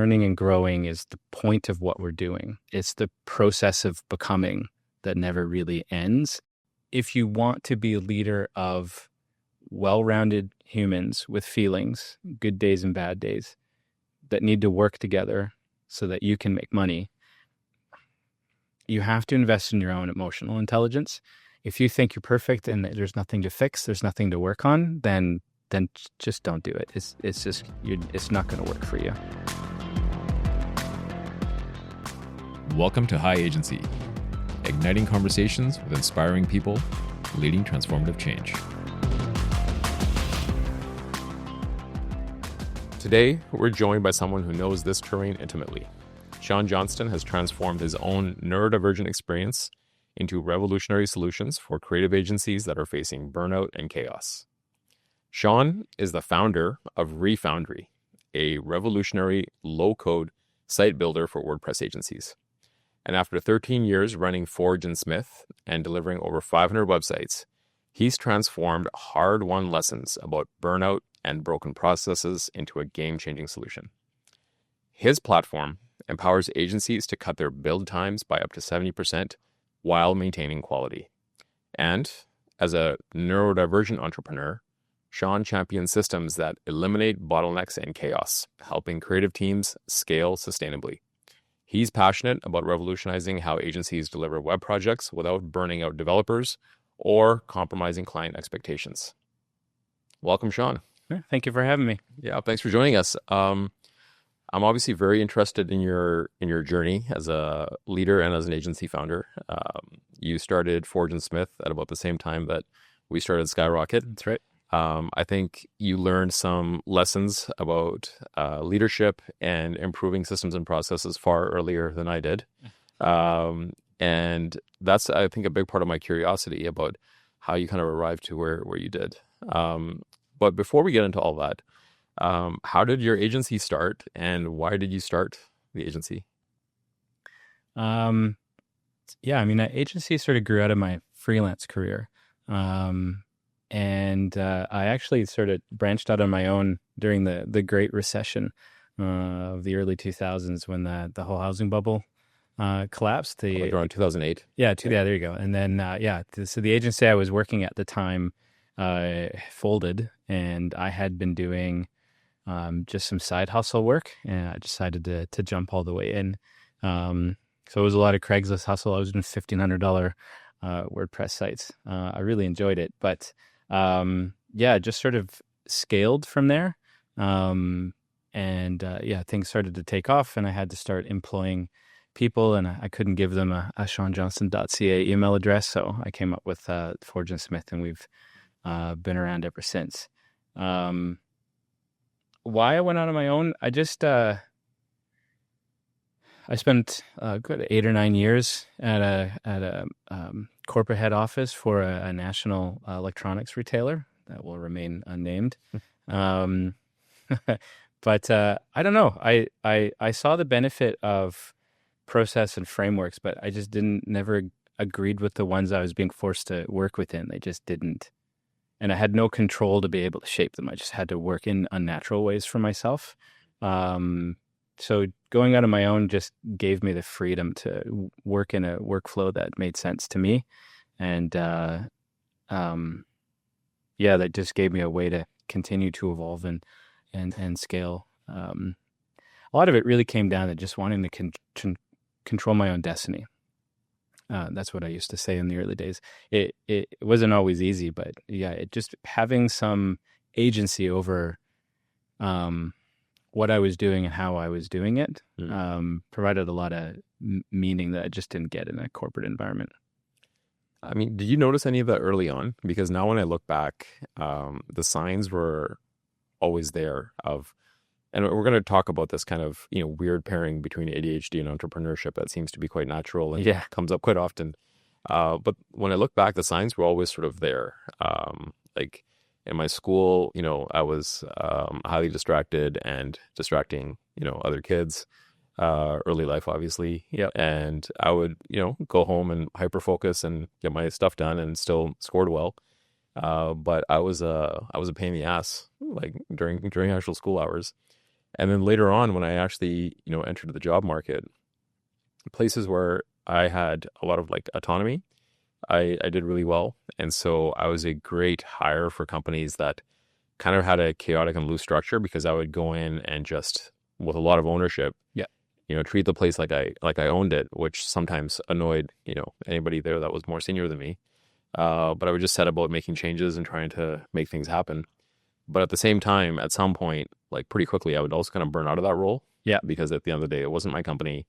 learning and growing is the point of what we're doing. It's the process of becoming that never really ends. If you want to be a leader of well-rounded humans with feelings, good days and bad days, that need to work together so that you can make money, you have to invest in your own emotional intelligence. If you think you're perfect and there's nothing to fix, there's nothing to work on, then just don't do it. It's not going to work for you. Welcome to High Agency, igniting conversations with inspiring people, leading transformative change. Today, we're joined by someone who knows this terrain intimately. Shawn Johnston has transformed his own neurodivergent experience into revolutionary solutions for creative agencies that are facing burnout and chaos. Shawn is the founder of Refoundry, a revolutionary low-code site builder for WordPress agencies. And after 13 years running Forge Smith and delivering over 500 websites, he's transformed hard-won lessons about burnout and broken processes into a game-changing solution. His platform empowers agencies to cut their build times by up to 70% while maintaining quality. And as a neurodivergent entrepreneur, Shawn champions systems that eliminate bottlenecks and chaos, helping creative teams scale sustainably. He's passionate about revolutionizing how agencies deliver web projects without burning out developers or compromising client expectations. Welcome, Shawn. Thank you for having me. Yeah, thanks for joining us. I'm obviously very interested in your journey as a leader and as an agency founder. You started Forge Smith at about the same time that we started Skyrocket. That's right. I think you learned some lessons about leadership and improving systems and processes far earlier than I did. And that's, I think, a big part of my curiosity about how you kind of arrived to where you did. But before we get into all that, how did your agency start and why did you start the agency? That agency sort of grew out of my freelance career. And I actually sort of branched out on my own during the Great Recession of the early 2000s when the whole housing bubble collapsed. Like around 2008. Yeah, there you go. And then, so the agency I was working at the time folded, and I had been doing just some side hustle work, and I decided to jump all the way in. So it was a lot of Craigslist hustle. I was doing $1,500 WordPress sites. I really enjoyed it, but just sort of scaled from there. Things started to take off, and I had to start employing people, and I couldn't give them a shawnjohnston.ca email address, so I came up with Forge Smith, and we've been around ever since. Why I went out on my own, I just I spent good 8 or 9 years at a corporate head office for a national electronics retailer that will remain unnamed. But I don't know. I saw the benefit of process and frameworks, but I just never agreed with the ones I was being forced to work within. They just didn't. And I had no control to be able to shape them. I just had to work in unnatural ways for myself. So going out on my own just gave me the freedom to work in a workflow that made sense to me. And that just gave me a way to continue to evolve and scale. A lot of it really came down to just wanting to control my own destiny. That's what I used to say in the early days. It wasn't always easy, but it just having some agency over what I was doing and how I was doing it provided a lot of meaning that I just didn't get in a corporate environment. I mean, did you notice any of that early on? Because now when I look back, the signs were always there and we're going to talk about this kind of, weird pairing between ADHD and entrepreneurship that seems to be quite natural and comes up quite often. But when I look back, the signs were always sort of there. Like in my school, I was highly distracted and distracting, other kids. Early life, obviously. Yep. And I would, go home and hyper focus and get my stuff done and still scored well. But I was a pain in the ass, like during actual school hours. And then later on, when I actually, entered the job market, places where I had a lot of like autonomy, I did really well. And so I was a great hire for companies that kind of had a chaotic and loose structure, because I would go in and just, with a lot of ownership, Yeah. treat the place like I owned it, which sometimes annoyed, anybody there that was more senior than me. But I would just set about making changes and trying to make things happen. But at the same time, at some point, like pretty quickly, I would also kind of burn out of that role. Yeah. Because at the end of the day, it wasn't my company,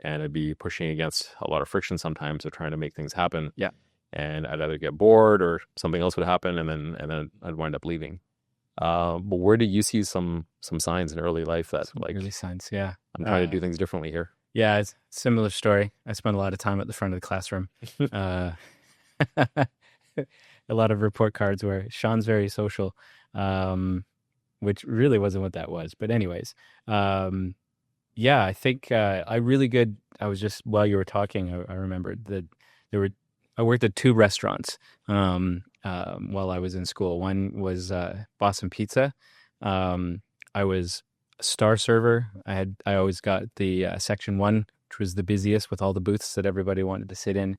and I'd be pushing against a lot of friction sometimes of trying to make things happen. Yeah. And I'd either get bored or something else would happen, and then I'd wind up leaving. But where did you see some signs in early life that Early signs, yeah. I'm trying to do things differently here? Yeah, it's a similar story. I spent a lot of time at the front of the classroom. A lot of report cards where Shawn's very social, which really wasn't what that was. But anyways, yeah, I think I was just, while you were talking, I remembered that I worked at 2 restaurants while I was in school. One was Boston Pizza. I was a star server. I always got the section 1, which was the busiest with all the booths that everybody wanted to sit in.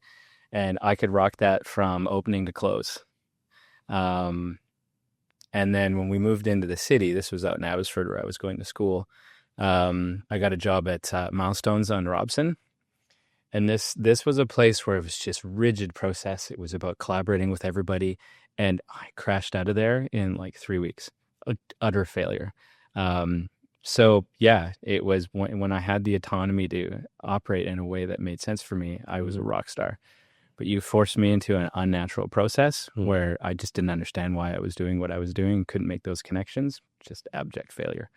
And I could rock that from opening to close. And then when we moved into the city, this was out in Abbotsford where I was going to school. I got a job at Milestones on Robson. And this was a place where it was just rigid process. It was about collaborating with everybody. And I crashed out of there in like 3 weeks. Utter failure. So yeah, it was when I had the autonomy to operate in a way that made sense for me, I was a rock star. But you forced me into an unnatural process where I just didn't understand why I was doing what I was doing, couldn't make those connections, just abject failure.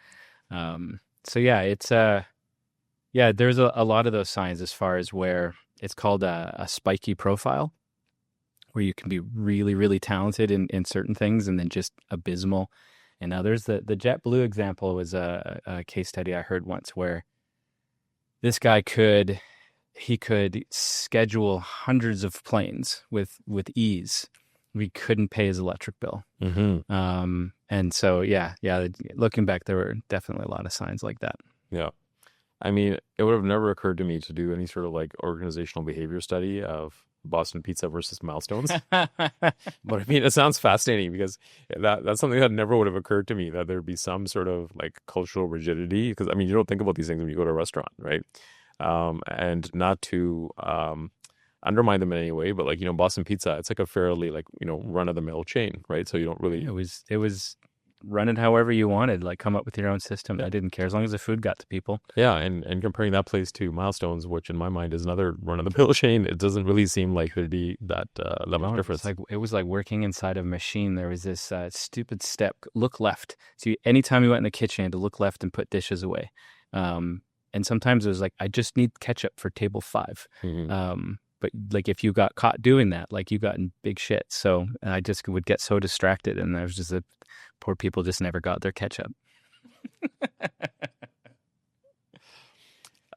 So yeah, it's there's a lot of those signs as far as where it's called a spiky profile, where you can be really, really talented in certain things and then just abysmal in others. The JetBlue example was a case study I heard once where this guy could schedule hundreds of planes with ease. We couldn't pay his electric bill. Mm-hmm. And so, yeah, looking back, there were definitely a lot of signs like that. Yeah. I mean, it would have never occurred to me to do any sort of like organizational behavior study of Boston Pizza versus Milestones. But I mean, it sounds fascinating, because that's something that never would have occurred to me, that there'd be some sort of like cultural rigidity. Because I mean, you don't think about these things when you go to a restaurant, right? And not to undermine them in any way, but like, Boston Pizza, it's like a fairly like, run of the mill chain, right? So you don't really. It was run it however you wanted, like come up with your own system. I didn't care as long as the food got to people. Yeah, and comparing that place to Milestones, which in my mind is another run of the mill chain, it doesn't really seem like there'd be that much difference. It was like working inside of a machine. There was this stupid step, look left. So anytime you went in the kitchen, you had to look left and put dishes away. And sometimes it was like, I just need ketchup for table 5. Mm-hmm. But like if you got caught doing that, like you got in big shit. So I just would get so distracted, and I was just poor people just never got their ketchup.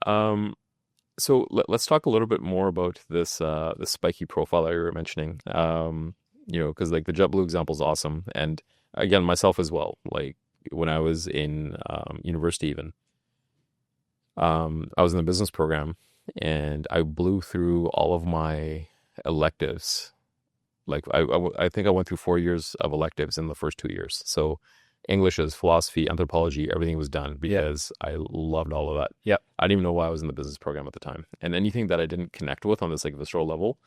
So let's talk a little bit more about this spiky profile that you were mentioning. Because like the JetBlue example is awesome, and again, myself as well. Like when I was in university, even I was in the business program, and I blew through all of my electives. Like I think I went through 4 years of electives in the first 2 years. So Englishes, philosophy, anthropology, everything was done because I loved all of that. Yeah. I didn't even know why I was in the business program at the time. And anything that I didn't connect with on this like visceral level,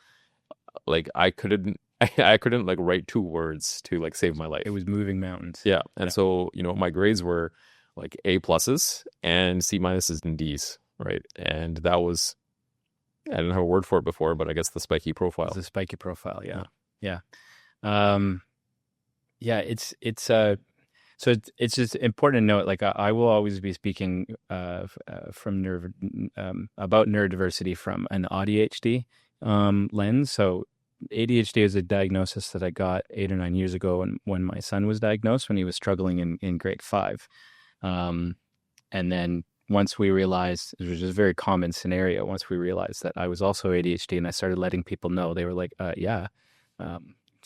like I couldn't like write 2 words to like save my life. It was moving mountains. Yeah. And so, my grades were like A+ and C- and D's, right? And that was, I didn't have a word for it before, but I guess the spiky profile. It's a spiky profile, yeah. So it's just important to note, like I will always be speaking about neurodiversity from an ADHD lens. So ADHD is a diagnosis that I got 8 or 9 years ago when my son was diagnosed, when he was struggling in grade 5. And then once we realized, it was just a very common scenario, once we realized that I was also ADHD and I started letting people know, they were like,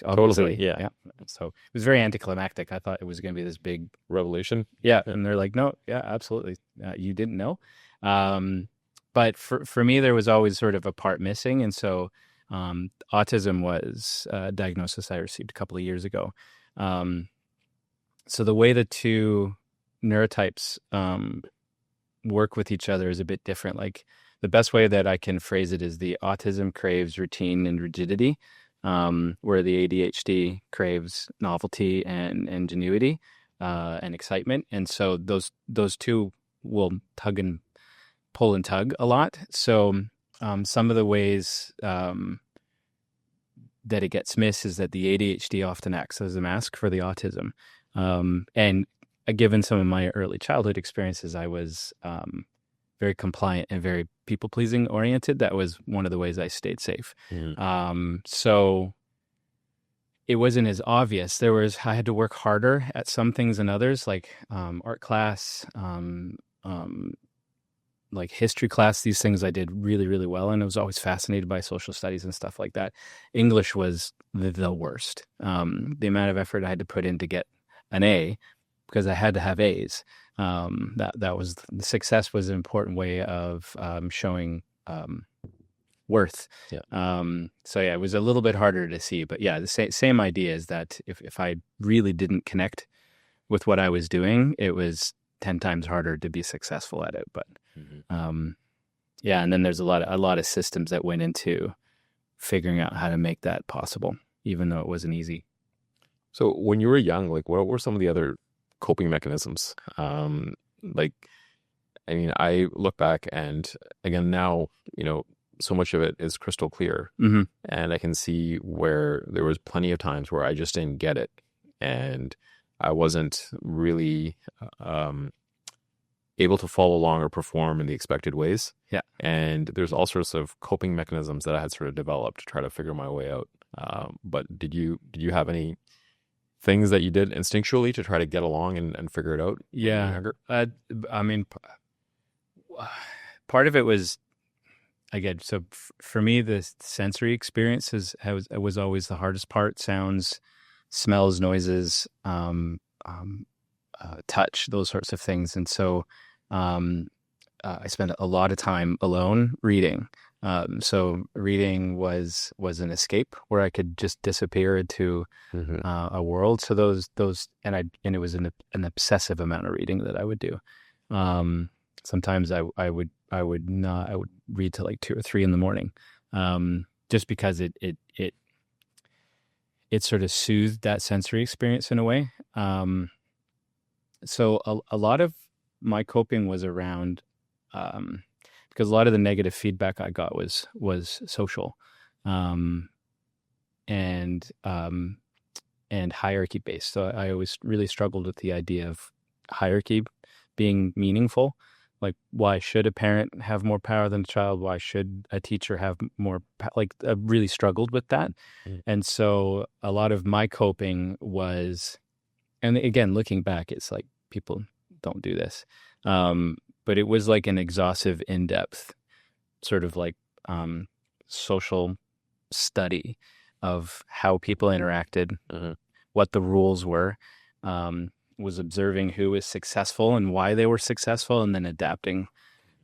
obviously. Totally. Yeah. So it was very anticlimactic. I thought it was going to be this big Revolution. yeah, Yeah. and they're like, no, yeah, absolutely, you didn't know. But for me, there was always sort of a part missing, and so autism was a diagnosis I received a couple of years ago. So the way the two neurotypes work with each other is a bit different. Like the best way that I can phrase it is the autism craves routine and rigidity, where the ADHD craves novelty and ingenuity and excitement. And so those two will tug and pull and tug a lot. So some of the ways that it gets missed is that the ADHD often acts as a mask for the autism. And given some of my early childhood experiences, I was very compliant and very people-pleasing oriented. That was one of the ways I stayed safe. So it wasn't as obvious. I had to work harder at some things than others, like art class, like history class. These things I did really, really well. And I was always fascinated by social studies and stuff like that. English was the worst. The amount of effort I had to put in to get an A, because I had to have A's. That was the success was an important way of showing worth. Yeah. So yeah, it was a little bit harder to see, but yeah, the same idea is that if I really didn't connect with what I was doing, it was 10 times harder to be successful at it. But yeah, and then there's a lot of systems that went into figuring out how to make that possible, even though it wasn't easy. So when you were young, like what were some of the other coping mechanisms? Like, I mean, I look back and again, now, so much of it is crystal clear, and I can see where there was plenty of times where I just didn't get it. And I wasn't really able to follow along or perform in the expected ways. Yeah. And there's all sorts of coping mechanisms that I had sort of developed to try to figure my way out. But did you have any things that you did instinctually to try to get along and figure it out? Yeah. I mean, part of it was, again, so for me, the sensory experience was always the hardest part. Sounds, smells, noises, touch, those sorts of things. And so I spent a lot of time alone reading. So reading was an escape where I could just disappear into a world. So those and it was an obsessive amount of reading that I would do. Sometimes I would read till like 2 or 3 in the morning, just because it sort of soothed that sensory experience in a way. So a lot of my coping was around, because a lot of the negative feedback I got was social, and hierarchy based. So I always really struggled with the idea of hierarchy being meaningful. Like, why should a parent have more power than a child? Why should a teacher have more like, I really struggled with that. And so a lot of my coping was, and again, looking back, it's like people don't do this. But it was like an exhaustive, in-depth sort of like social study of how people interacted, what the rules were, was observing who was successful and why they were successful, and then adapting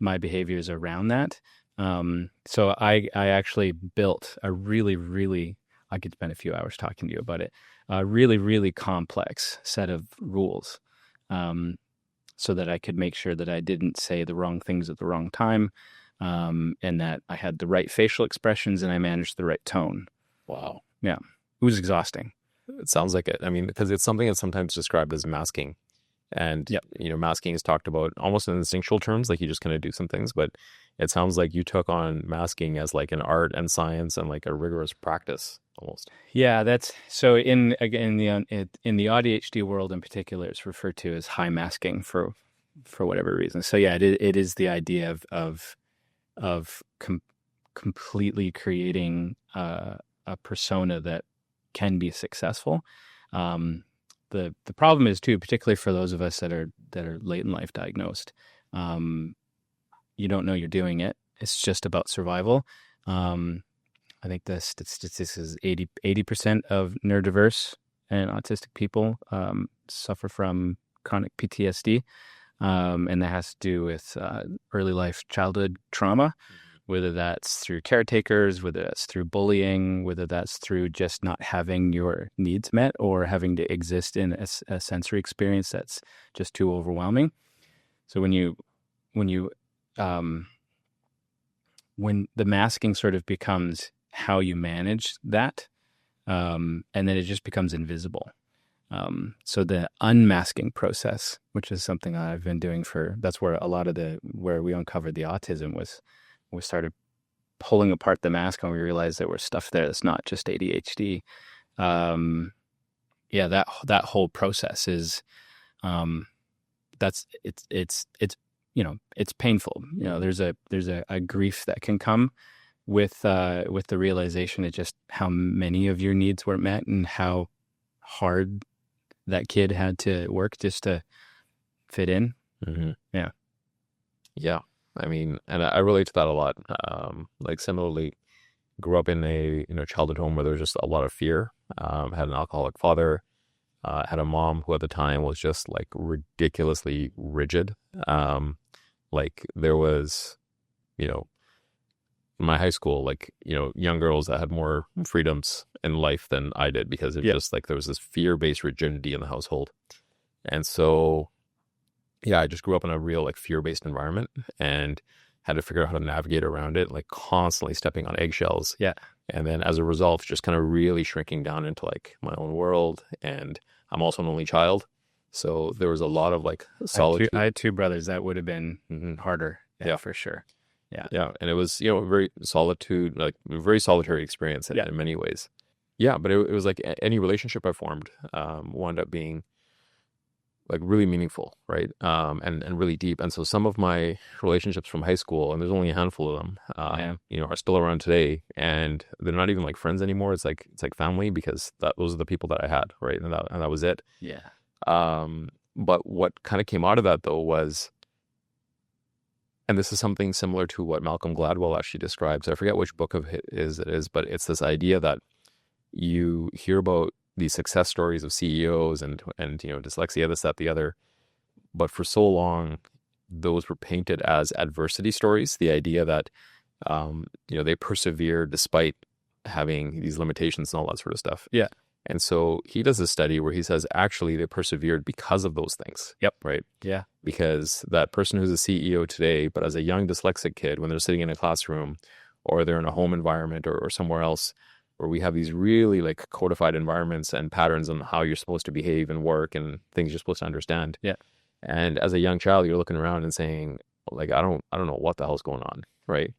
my behaviors around that. So I actually built a really, really, I could spend a few hours talking to you about it, a really, really complex set of rules, so that I could make sure that I didn't say the wrong things at the wrong time, and that I had the right facial expressions and I managed the right tone. Wow. Yeah. It was exhausting. It sounds like it. I mean, because it's something that's sometimes described as masking. And, masking is talked about almost in instinctual terms, like you just kind of do some things. But it sounds like you took on masking as like an art and science and like a rigorous practice almost. Yeah, that's so in the ADHD world in particular, it's referred to as high masking for whatever reason. So yeah, it is the idea of completely creating a persona that can be successful. The problem is too, particularly for those of us that are late in life diagnosed, you don't know you're doing it. It's just about survival. I think the statistics is 80% of neurodiverse and autistic people suffer from chronic PTSD. And that has to do with early life childhood trauma, whether that's through caretakers, whether that's through bullying, whether that's through just not having your needs met or having to exist in a sensory experience that's just too overwhelming. So when the masking sort of becomes how you manage that, and then it just becomes invisible. So the unmasking process, which is something I've been doing that's where a lot of where we uncovered the autism was, we started pulling apart the mask and we realized there was stuff there that's not just ADHD. That whole process is, it's painful. There's a grief that can come with the realization of just how many of your needs were met and how hard that kid had to work just to fit in. Mm-hmm. Yeah. Yeah. I mean, and I relate to that a lot. Like similarly, grew up in a childhood home where there was just a lot of fear. Had an alcoholic father. Had a mom who at the time was just like ridiculously rigid. Like there was, in my high school, like, young girls that had more freedoms in life than I did because it just like there was this fear-based rigidity in the household. And so, yeah, I just grew up in a real like fear-based environment and had to figure out how to navigate around it, like constantly stepping on eggshells. Yeah. And then as a result, just kind of really shrinking down into like my own world. And I'm also an only child. So there was a lot of like solitude. I had two brothers. That would have been harder. Yeah, for sure. Yeah. Yeah. And it was, very very solitary experience in many ways. Yeah. But it was like any relationship I formed wound up being like really meaningful, right? And really deep. And so some of my relationships from high school, and there's only a handful of them, are still around today. And they're not even like friends anymore. It's like family because those are the people that I had, right? And that was it. Yeah. But what kind of came out of that though was, and this is something similar to what Malcolm Gladwell actually describes. I forget which book it is, but it's this idea that you hear about these success stories of CEOs and dyslexia, this, that, the other. But for so long, those were painted as adversity stories. The idea that, they persevered despite having these limitations and all that sort of stuff. Yeah. And so he does a study where he says, actually, they persevered because of those things. Yep. Right. Yeah. Because that person who's a CEO today, but as a young dyslexic kid, when they're sitting in a classroom or they're in a home environment or somewhere else, where we have these really like codified environments and patterns on how you're supposed to behave and work and things you're supposed to understand. Yeah. And as a young child, you're looking around and saying, like, I don't know what the hell's going on. Right.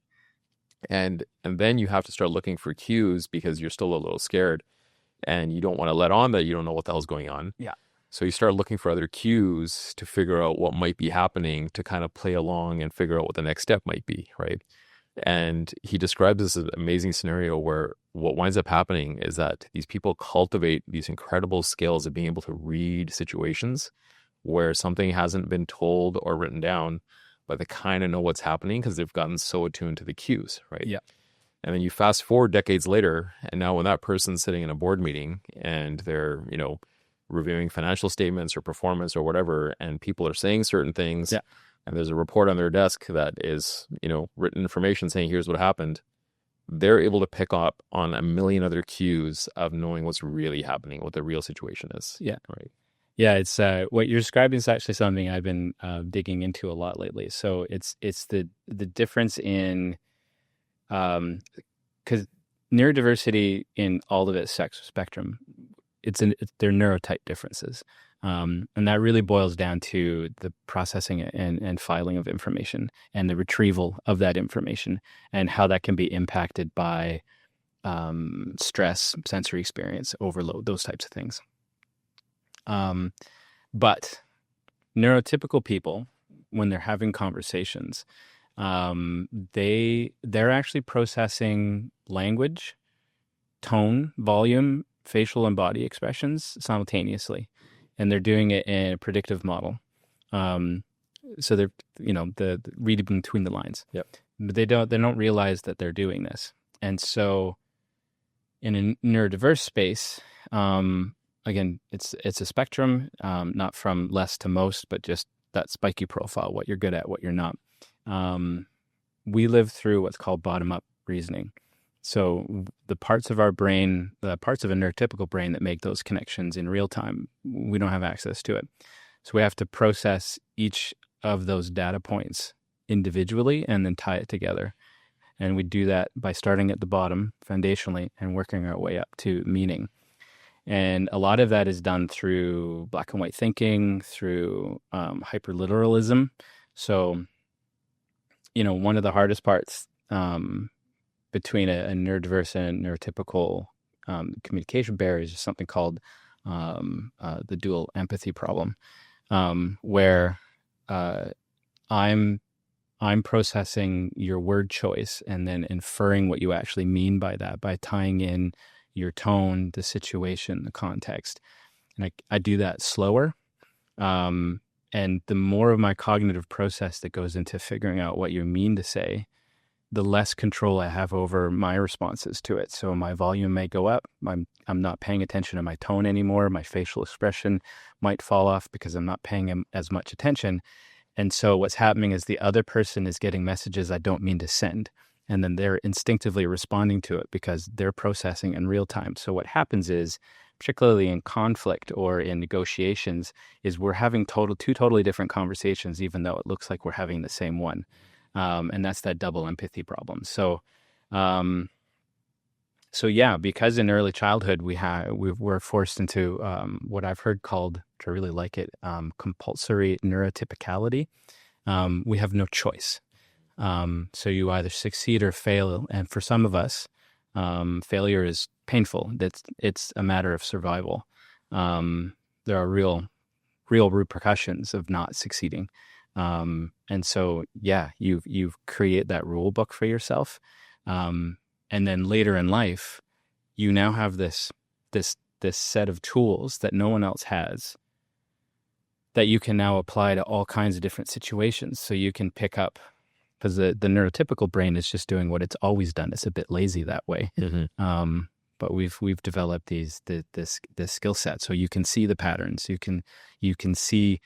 And then you have to start looking for cues because you're still a little scared and you don't want to let on that you don't know what the hell's going on. Yeah. So you start looking for other cues to figure out what might be happening to kind of play along and figure out what the next step might be. Right. And he describes this amazing scenario where what winds up happening is that these people cultivate these incredible skills of being able to read situations where something hasn't been told or written down, but they kind of know what's happening because they've gotten so attuned to the cues, right? Yeah. And then you fast forward decades later, and now when that person's sitting in a board meeting and they're, reviewing financial statements or performance or whatever, and people are saying certain things, and there's a report on their desk that is, written information saying, here's what happened. They're able to pick up on a million other cues of knowing what's really happening, what the real situation is. Yeah. Right. Yeah. It's what you're describing is actually something I've been digging into a lot lately. So it's the difference in, because neurodiversity in all of its spectrum, they're neurotype differences. And that really boils down to the processing and filing of information and the retrieval of that information and how that can be impacted by stress, sensory experience, overload, those types of things. But neurotypical people, when they're having conversations, they're actually processing language, tone, volume, facial and body expressions simultaneously. And they're doing it in a predictive model. So they're, the reading between the lines. Yep. But they don't realize that they're doing this. And so In a neurodiverse space, again, it's a spectrum, not from less to most, but just that spiky profile, what you're good at, what you're not. We live through what's called bottom-up reasoning. So the parts of our brain, the parts of a neurotypical brain that make those connections in real time, we don't have access to it. So we have to process each of those data points individually and then tie it together. And we do that by starting at the bottom foundationally and working our way up to meaning. And a lot of that is done through black and white thinking, through hyperliteralism. So, one of the hardest parts between a neurodiverse and neurotypical communication barriers is something called the dual empathy problem, where I'm processing your word choice and then inferring what you actually mean by that by tying in your tone, the situation, the context. And I do that slower. And the more of my cognitive process that goes into figuring out what you mean to say, the less control I have over my responses to it. So my volume may go up. I'm not paying attention to my tone anymore. My facial expression might fall off because I'm not paying as much attention. And so what's happening is the other person is getting messages I don't mean to send. And then they're instinctively responding to it because they're processing in real time. So what happens is, particularly in conflict or in negotiations, is we're having two totally different conversations, even though it looks like we're having the same one. And that's that double empathy problem. So yeah, because in early childhood we're forced into what I've heard called, which I really like it, compulsory neurotypicality. We have no choice. So you either succeed or fail, and for some of us, failure is painful. It's a matter of survival. There are real repercussions of not succeeding. And so, yeah, you've created that rule book for yourself. And then later in life, you now have this set of tools that no one else has that you can now apply to all kinds of different situations. So you can pick up, because the neurotypical brain is just doing what it's always done. It's a bit lazy that way. Mm-hmm. But we've developed this skill set, so you can see the patterns. You can see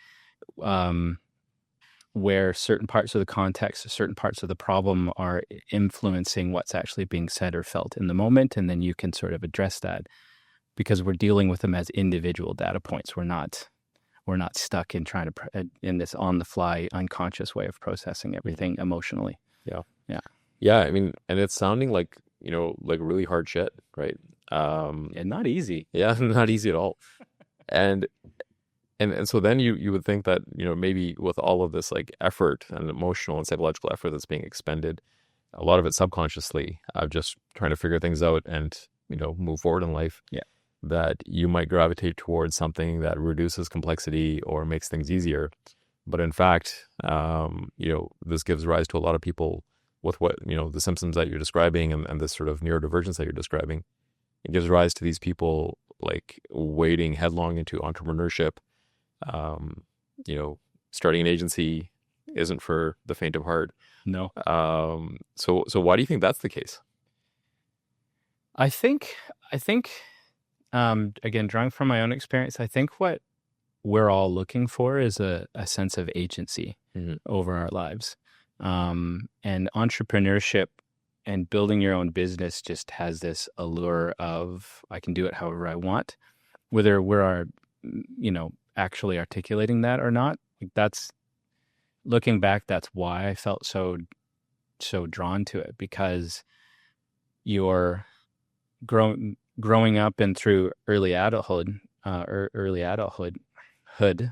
where certain parts of the context or certain parts of the problem are influencing what's actually being said or felt in the moment, and then you can sort of address that because we're dealing with them as individual data points. We're not stuck in trying to in this on the fly unconscious way of processing everything emotionally. Yeah. I mean, and it's sounding like like really hard shit, right? And not easy. Yeah, not easy at all. And so then you would think that, maybe with all of this like effort and emotional and psychological effort that's being expended, a lot of it subconsciously, just trying to figure things out and, move forward in life. Yeah. That you might gravitate towards something that reduces complexity or makes things easier. But in fact, this gives rise to a lot of people with what, the symptoms that you're describing and this sort of neurodivergence that you're describing. It gives rise to these people like wading headlong into entrepreneurship. Starting an agency isn't for the faint of heart. No. So why do you think that's the case? I think, again, drawing from my own experience, I think what we're all looking for is a sense of agency over our lives. And entrepreneurship and building your own business just has this allure of, I can do it however I want, whether we're actually articulating that or not. That's, looking back, that's why I felt so drawn to it, because you're growing up and through early adulthood, I don't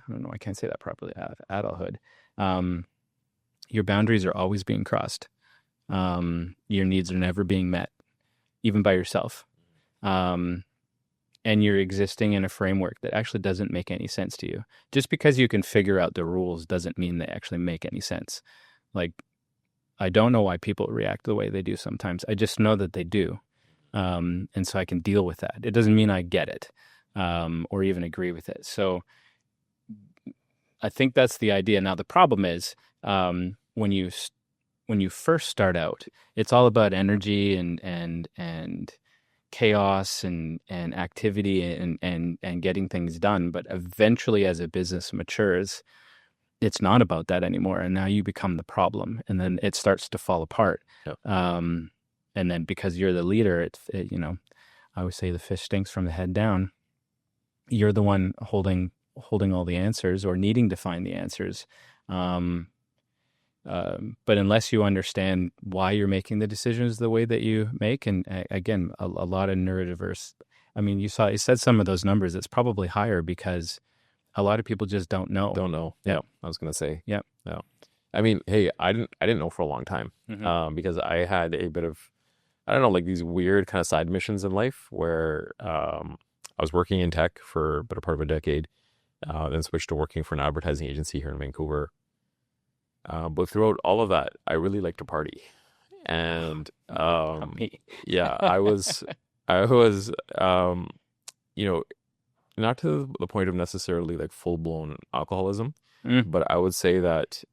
know, I can't say that properly, adulthood, your boundaries are always being crossed. Your needs are never being met, even by yourself. And you're existing in a framework that actually doesn't make any sense to you. Just because you can figure out the rules doesn't mean they actually make any sense. Like, I don't know why people react the way they do sometimes. I just know that they do. And so I can deal with that. It doesn't mean I get it or even agree with it. So I think that's the idea. Now, the problem is when you first start out, it's all about energy and chaos and activity and getting things done. But eventually, as a business matures, it's not about that anymore. And now you become the problem, and then it starts to fall apart. Yep. And then because you're the leader, it you know, I always say the fish stinks from the head down. You're the one holding all the answers or needing to find the answers. But unless you understand why you're making the decisions the way that you make, and again, a lot of neurodiverse, I mean, you said some of those numbers, it's probably higher because a lot of people just don't know. Yeah. I was going to say. Yeah. Yeah. I mean, hey, I didn't know for a long time, because I had a bit of, I don't know, like these weird kind of side missions in life where I was working in tech for a better part of a decade, then switched to working for an advertising agency here in Vancouver. But throughout all of that, I really liked to party. And yeah, I was, you know, not to the point of necessarily like full-blown alcoholism, but I would say that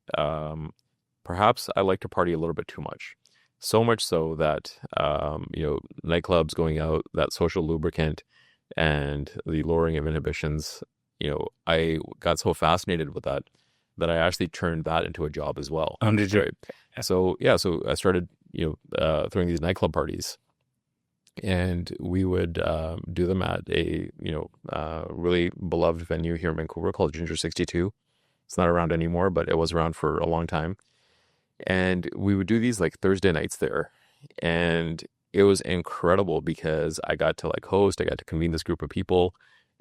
perhaps I like to party a little bit too much. So much so that, nightclubs, going out, that social lubricant, and the lowering of inhibitions, I got so fascinated with that I actually turned that into a job as well. Did you? Right. So I started, throwing these nightclub parties, and we would do them at a, really beloved venue here in Vancouver called Ginger 62. It's not around anymore, but it was around for a long time. And we would do these like Thursday nights there. And it was incredible because I got to like host, I got to convene this group of people.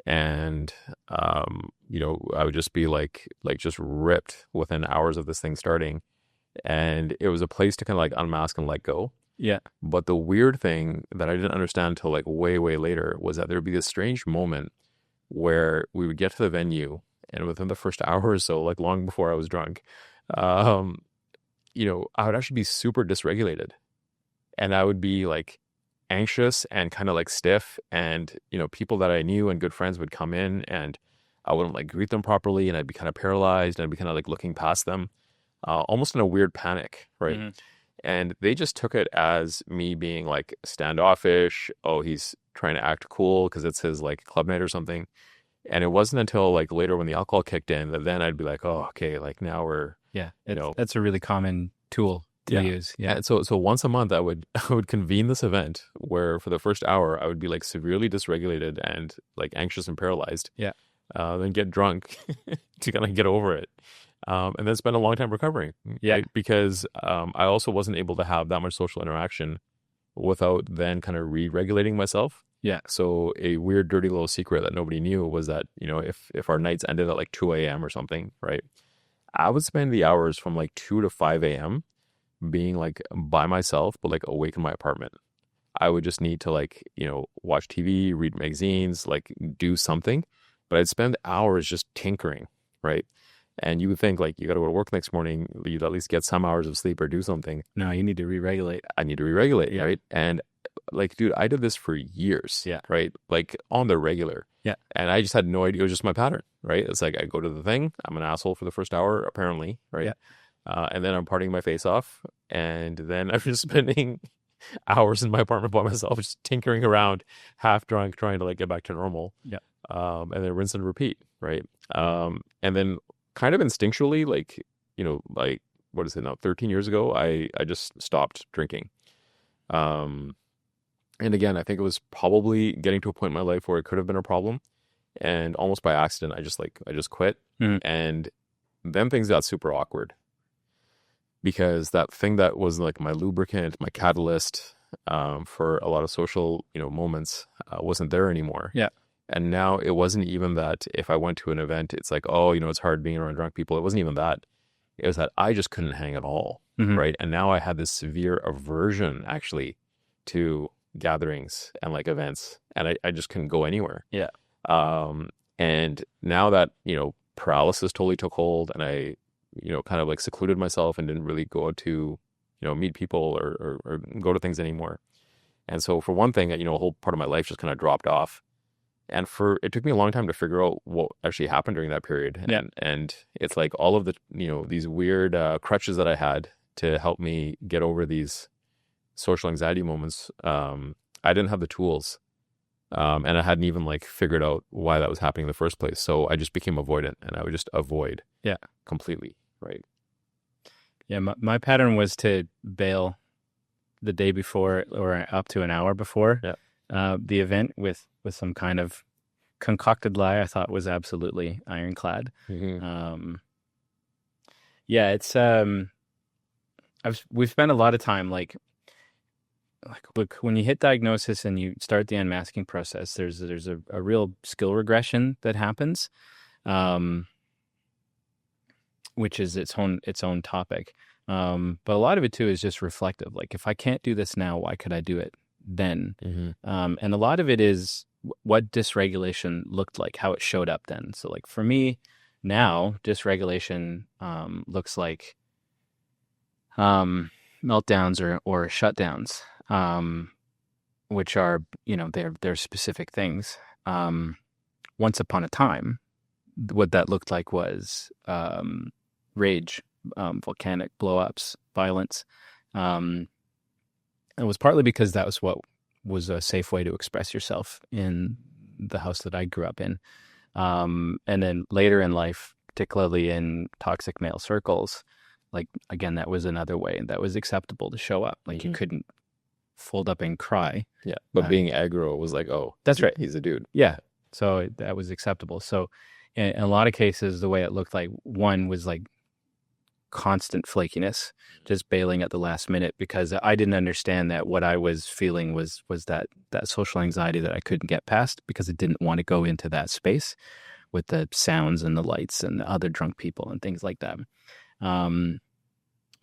And, I would just be like just ripped within hours of this thing starting. And it was a place to kind of like unmask and let go. Yeah. But the weird thing that I didn't understand until like way, way later was that there would be this strange moment where we would get to the venue, and within the first hour or so, like long before I was drunk, I would actually be super dysregulated, and I would be like anxious and kind of like stiff, and people that I knew and good friends would come in, and I wouldn't like greet them properly, and I'd be kind of paralyzed, and I'd be kind of like looking past them, almost in a weird panic, right? Mm-hmm. And they just took it as me being like standoffish. Oh, he's trying to act cool because it's his like club night or something. And it wasn't until like later when the alcohol kicked in that then I'd be like, oh, okay, like now we're, that's a really common tool to use. Yeah. And so once a month I would convene this event where for the first hour I would be like severely dysregulated and like anxious and paralyzed. Yeah. Then get drunk to kind of get over it. And then spend a long time recovering. Yeah. Right? Because I also wasn't able to have that much social interaction without then kind of re-regulating myself. Yeah. So a weird, dirty little secret that nobody knew was that, if our nights ended at like 2 a.m. or something, right, I would spend the hours from like 2 to 5 a.m. being like by myself, but like awake in my apartment. I would just need to like, watch TV, read magazines, like do something. But I'd spend hours just tinkering, right? And you would think like you got to go to work next morning, you'd at least get some hours of sleep or do something. No, you need to re-regulate. I need to re-regulate, right? And like, dude, I did this for years, right? Like on the regular. Yeah. And I just had no idea. It was just my pattern, right? It's like I go to the thing, I'm an asshole for the first hour, apparently, right? Yeah. And then I'm partying my face off. And then I'm just spending hours in my apartment by myself, just tinkering around, half drunk, trying to like get back to normal. Yeah. And then rinse and repeat, right? And then kind of instinctually, like, like, what is it now? 13 years ago, I just stopped drinking. And again, I think it was probably getting to a point in my life where it could have been a problem. And almost by accident, I just quit. Mm-hmm. And then things got super awkward. Because that thing that was like my lubricant, my catalyst for a lot of social, moments wasn't there anymore. Yeah. And now it wasn't even that if I went to an event, it's like, oh, it's hard being around drunk people. It wasn't even that. It was that I just couldn't hang at all, right? And now I had this severe aversion, actually, to gatherings and like events. And I just couldn't go anywhere. Yeah. And now that, paralysis totally took hold, and I, kind of like secluded myself and didn't really go out to, meet people or go to things anymore. And so for one thing, a whole part of my life just kind of dropped off. And it took me a long time to figure out what actually happened during that period. And it's like all of the, these weird crutches that I had to help me get over these social anxiety moments. I didn't have the tools. And I hadn't even like figured out why that was happening in the first place. So I just became avoidant, and I would just avoid completely. Right. Yeah. My pattern was to bail the day before or up to an hour before the event with some kind of concocted lie I thought was absolutely ironclad. Mm-hmm. It's we've spent a lot of time like look, when you hit diagnosis and you start the unmasking process, there's a real skill regression that happens, which is its own topic. But a lot of it too is just reflective. Like, if I can't do this now, why could I do it then? Mm-hmm. And a lot of it is what dysregulation looked like, how it showed up then. So like for me now, dysregulation looks like meltdowns or shutdowns, which are, they're specific things. Once upon a time, what that looked like was rage, volcanic blowups, violence. It was partly because that was what was a safe way to express yourself in the house that I grew up in. And then later in life, particularly in toxic male circles, like, again, that was another way that was acceptable to show up. Like, you couldn't fold up and cry. Yeah. But being aggro was like, oh, that's right. He's a dude. Yeah. So that was acceptable. So in a lot of cases, the way it looked like, one was like constant flakiness, just bailing at the last minute, because I didn't understand that what I was feeling was that social anxiety that I couldn't get past, because I didn't want to go into that space with the sounds and the lights and the other drunk people and things like that.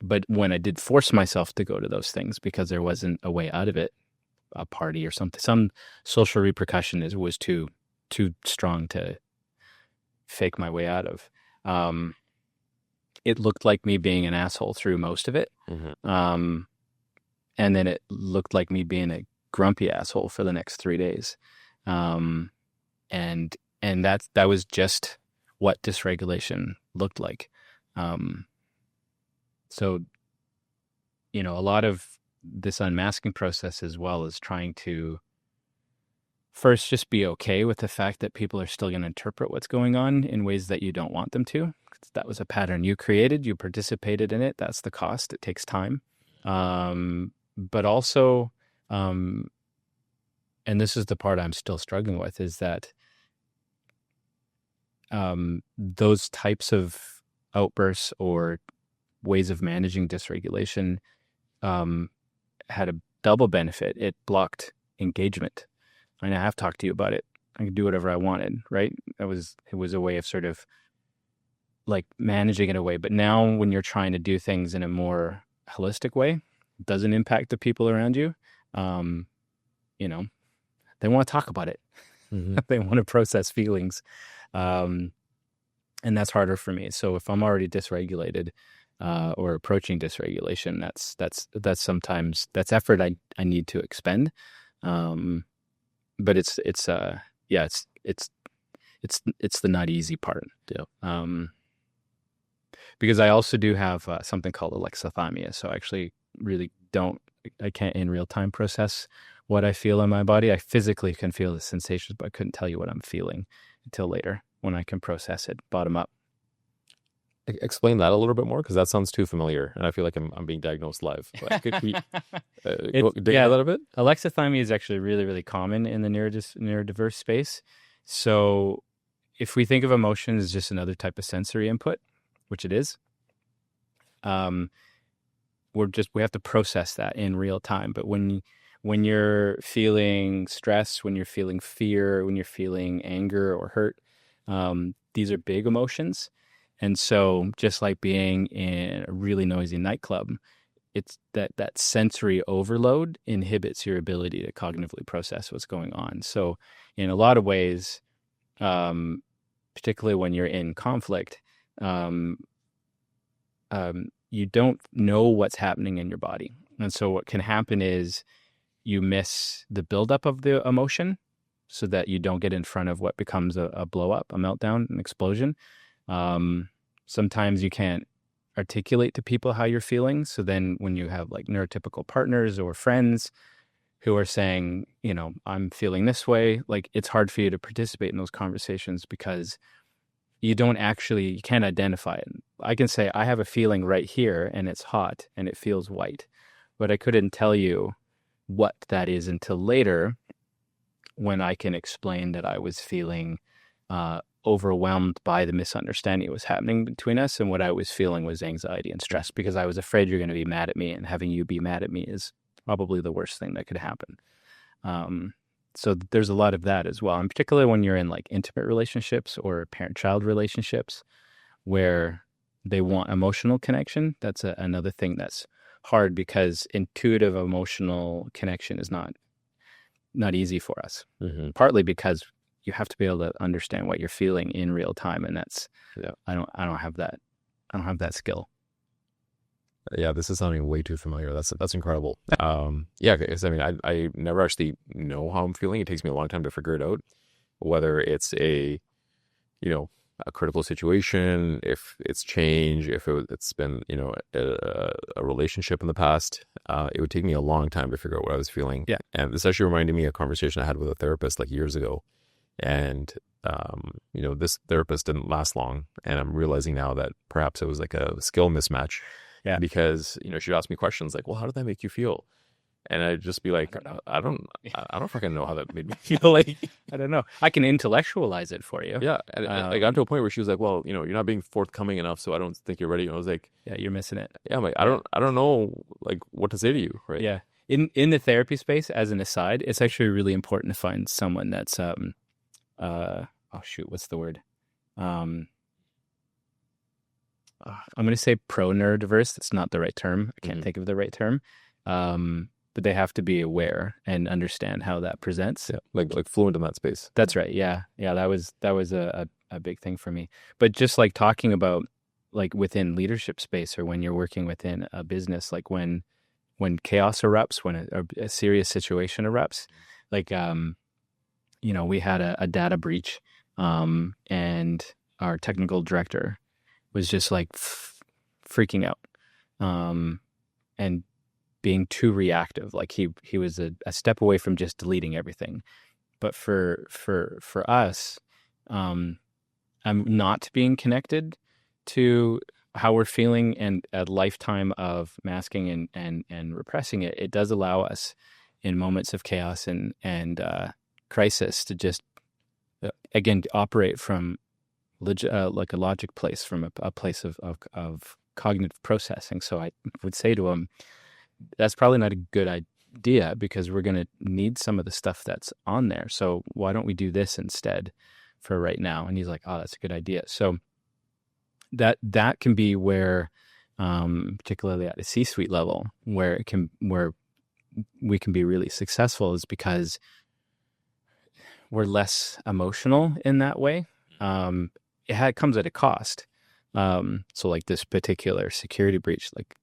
But when I did force myself to go to those things because there wasn't a way out of it, a party or something, some social repercussion was too strong to fake my way out of. It looked like me being an asshole through most of it. And then it looked like me being a grumpy asshole for the next 3 days. And that was just what dysregulation looked like. So, a lot of this unmasking process as well is trying to first just be okay with the fact that people are still going to interpret what's going on in ways that you don't want them to. That was a pattern you created, you participated in it. That's the cost. It takes time. But also, and this is the part I'm still struggling with, is that those types of outbursts or ways of managing dysregulation had a double benefit. It blocked engagement. I mean, I have talked to you about it. I could do whatever I wanted, right? It was a way of sort of like managing it away. But now when you're trying to do things in a more holistic way, it doesn't impact the people around you. They want to talk about it. They want to process feelings. And that's harder for me. So if I'm already dysregulated, or approaching dysregulation, that's sometimes effort I need to expend. But it's the not easy part. Yeah. Because I also do have something called alexithymia. So I actually really I can't in real time process what I feel in my body. I physically can feel the sensations, but I couldn't tell you what I'm feeling until later when I can process it bottom up. Explain that a little bit more, because that sounds too familiar, and I feel like I'm being diagnosed live. But could we dig a little bit? Alexithymia is actually really, really common in the neurodiverse space. So if we think of emotion as just another type of sensory input, which it is, we have to process that in real time. But when you're feeling stress, when you're feeling fear, when you're feeling anger or hurt, these are big emotions. And so just like being in a really noisy nightclub, it's that sensory overload inhibits your ability to cognitively process what's going on. So in a lot of ways, particularly when you're in conflict, you don't know what's happening in your body. And so what can happen is you miss the buildup of the emotion so that you don't get in front of what becomes a blow up, a meltdown, an explosion. Sometimes you can't articulate to people how you're feeling. So then when you have like neurotypical partners or friends, who are saying, I'm feeling this way, like it's hard for you to participate in those conversations because you can't identify it. I can say, I have a feeling right here and it's hot and it feels white, but I couldn't tell you what that is until later when I can explain that I was feeling overwhelmed by the misunderstanding that was happening between us. And what I was feeling was anxiety and stress because I was afraid you're going to be mad at me, and having you be mad at me is probably the worst thing that could happen. So there's a lot of that as well. And particularly when you're in like intimate relationships or parent-child relationships where they want emotional connection, that's another thing that's hard because intuitive emotional connection is not easy for us. Mm-hmm. Partly because you have to be able to understand what you're feeling in real time, and that's I don't have that. I don't have that skill. Yeah, this is sounding way too familiar. That's incredible. Yeah, because I mean, I never actually know how I'm feeling. It takes me a long time to figure it out, whether it's a critical situation, if it's change, if it's been a relationship in the past. It would take me a long time to figure out what I was feeling. Yeah, and this actually reminded me of a conversation I had with a therapist like years ago, and this therapist didn't last long, and I'm realizing now that perhaps it was like a skill mismatch. Yeah, because she'd ask me questions like, "Well, how did that make you feel?" And I'd just be like, I don't fucking know how that made me feel. Like, I don't know. I can intellectually it for you. Yeah. And I got to a point where she was like, well, you're not being forthcoming enough, so I don't think you're ready. And I was like, yeah, you're missing it. Yeah. I'm like, I don't know like what to say to you. Right. Yeah. In the therapy space, as an aside, it's actually really important to find someone that's, what's the word? I'm going to say pro-neurodiverse. That's not the right term. I can't think of the right term. But they have to be aware and understand how that presents. Yeah, like fluent in that space. That's right. Yeah. That was a big thing for me. But just like talking about like within leadership space, or when you're working within a business, like when chaos erupts, when a serious situation erupts, like we had a data breach, and our technical director was just like freaking out, and being too reactive. Like he was a step away from just deleting everything. But for us, I'm not being connected to how we're feeling, and a lifetime of masking and repressing it. It does allow us in moments of chaos and crisis to just again operate from like a logic place, from a place of cognitive processing. So I would say to him, that's probably not a good idea because we're going to need some of the stuff that's on there. So why don't we do this instead for right now? And he's like, oh, that's a good idea. So that can be where, particularly at a C-suite level, where we can be really successful, is because we're less emotional in that way. It comes at a cost. So like this particular security breach, like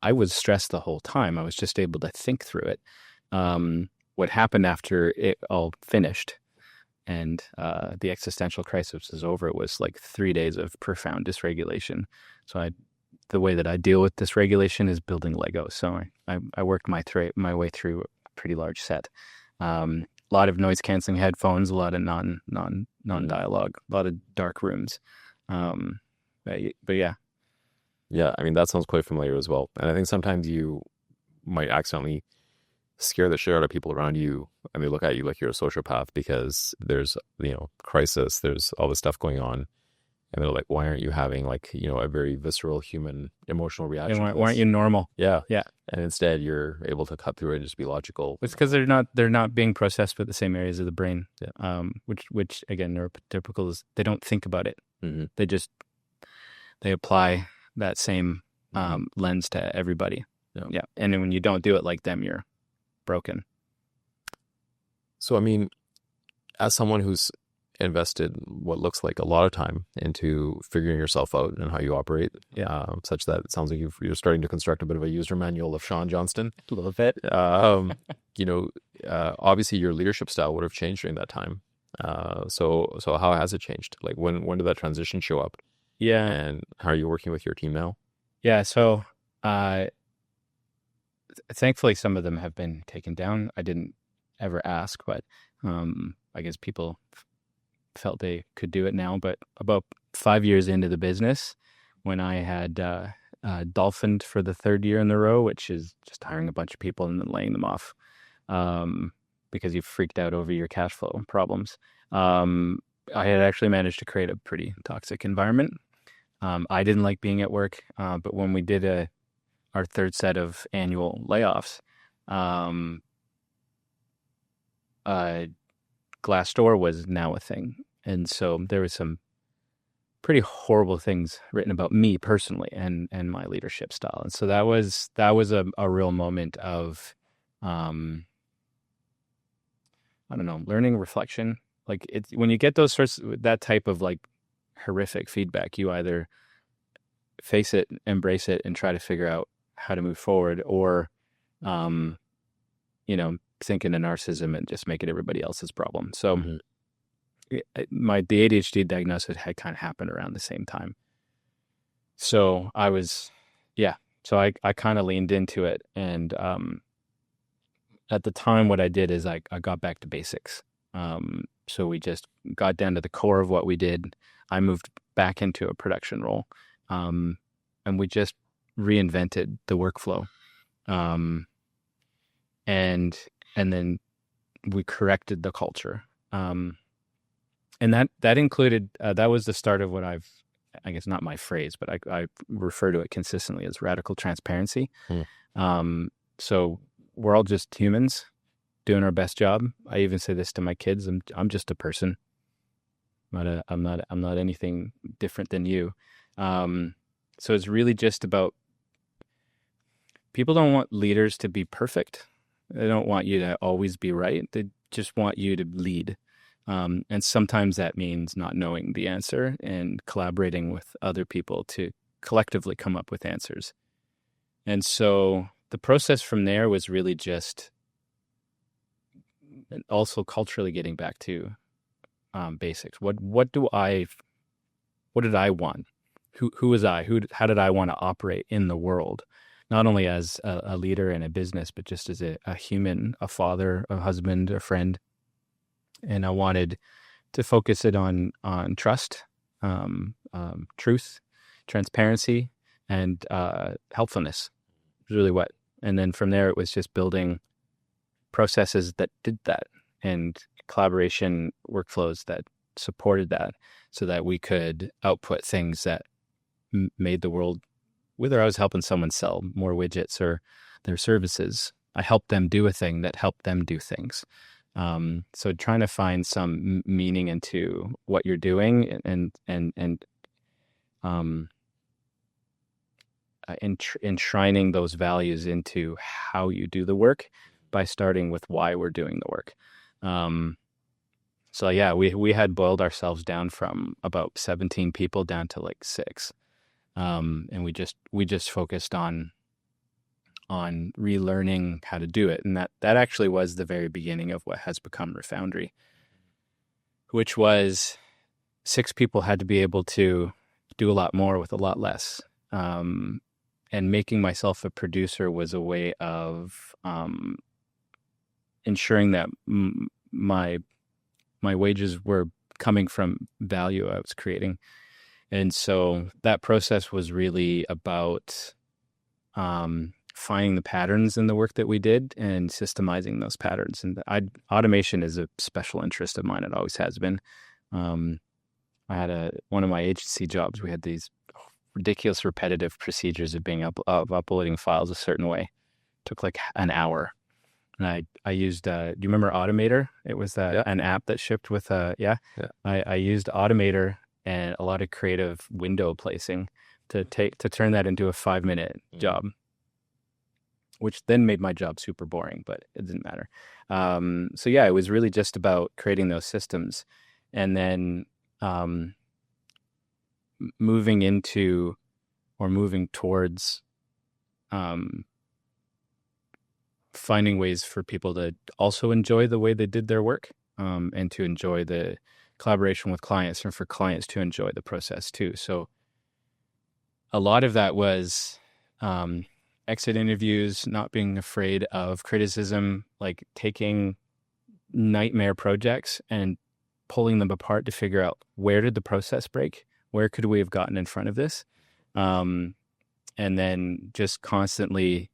I was stressed the whole time. I was just able to think through it. What happened after it all finished and the existential crisis was over, it was like 3 days of profound dysregulation. So the way that I deal with dysregulation is building Lego. So I worked my way through a pretty large set. A lot of noise canceling headphones, a lot of non-dialogue, a lot of dark rooms. But yeah. Yeah, I mean, that sounds quite familiar as well. And I think sometimes you might accidentally scare the shit out of people around you, and they look at you like you're a sociopath because there's, crisis, there's all this stuff going on. And they're like, why aren't you having like, a very visceral human emotional reaction? Why aren't you normal? Yeah. Yeah. And instead you're able to cut through it and just be logical. It's because they're not being processed with the same areas of the brain. Yeah. Which again, neurotypicals, they don't think about it. Mm-hmm. They apply that same lens to everybody. Yeah. And then when you don't do it like them, you're broken. So, I mean, as someone who's invested what looks like a lot of time into figuring yourself out and how you operate, such that it sounds like you're starting to construct a bit of a user manual of Shawn Johnston. A little bit. Obviously your leadership style would have changed during that time. So how has it changed? Like when did that transition show up? Yeah. And how are you working with your team now? Yeah. So thankfully, some of them have been taken down. I didn't ever ask, but I guess people felt they could do it now. But about 5 years into the business, when I had dolphined for the third year in a row, which is just hiring a bunch of people and then laying them off because you've freaked out over your cash flow problems. I had actually managed to create a pretty toxic environment. I didn't like being at work, but when we did our third set of annual layoffs, Glassdoor was now a thing. And so there was some pretty horrible things written about me personally and my leadership style. And so that was a real moment of, I don't know, learning, reflection. Like when you get that type of like horrific feedback, you either face it, embrace it, and try to figure out how to move forward, or, think in a narcissism and just make it everybody else's problem. So the ADHD diagnosis had kind of happened around the same time. So I kind of leaned into it. And at the time, what I did is I got back to basics. So we just got down to the core of what we did. I moved back into a production role, and we just reinvented the workflow. And then we corrected the culture. And that included, that was the start of what I guess not my phrase, but I refer to it consistently as radical transparency. So we're all just humans doing our best job. I even say this to my kids. I'm just a person. I'm not anything different than you. So it's really just about, people don't want leaders to be perfect. They don't want you to always be right. They just want you to lead. And sometimes that means not knowing the answer and collaborating with other people to collectively come up with answers. And so the process from there was really just also culturally getting back to basics. What did I want? Who was I? How did I want to operate in the world? Not only as a leader in a business, but just as a human, a father, a husband, a friend. And I wanted to focus it on trust, truth, transparency, and helpfulness. It was really what. And then from there, it was just building processes that did that, and collaboration workflows that supported that, so that we could output things that made the world, whether I was helping someone sell more widgets or their services, I helped them do a thing that helped them do things. So trying to find some meaning into what you're doing and enshrining those values into how you do the work by starting with why we're doing the work. So yeah, we had boiled ourselves down from about 17 people down to like 6. And we just focused on relearning how to do it. And that actually was the very beginning of what has become Refoundry, which was 6 people had to be able to do a lot more with a lot less. And making myself a producer was a way of ensuring that my wages were coming from value I was creating. And so that process was really about finding the patterns in the work that we did and systemizing those patterns. And automation is a special interest of mine. It always has been. I had one of my agency jobs. We had these ridiculous repetitive procedures of uploading files a certain way. It took like an hour. And I used, do you remember Automator? It was an app that shipped with, I used Automator and a lot of creative window placing to turn that into a 5-minute job, which then made my job super boring, but it didn't matter. So yeah, it was really just about creating those systems, and then moving towards finding ways for people to also enjoy the way they did their work, and to enjoy the collaboration with clients, and for clients to enjoy the process too. So a lot of that was exit interviews, not being afraid of criticism, like taking nightmare projects and pulling them apart to figure out where did the process break? Where could we have gotten in front of this? And then just constantly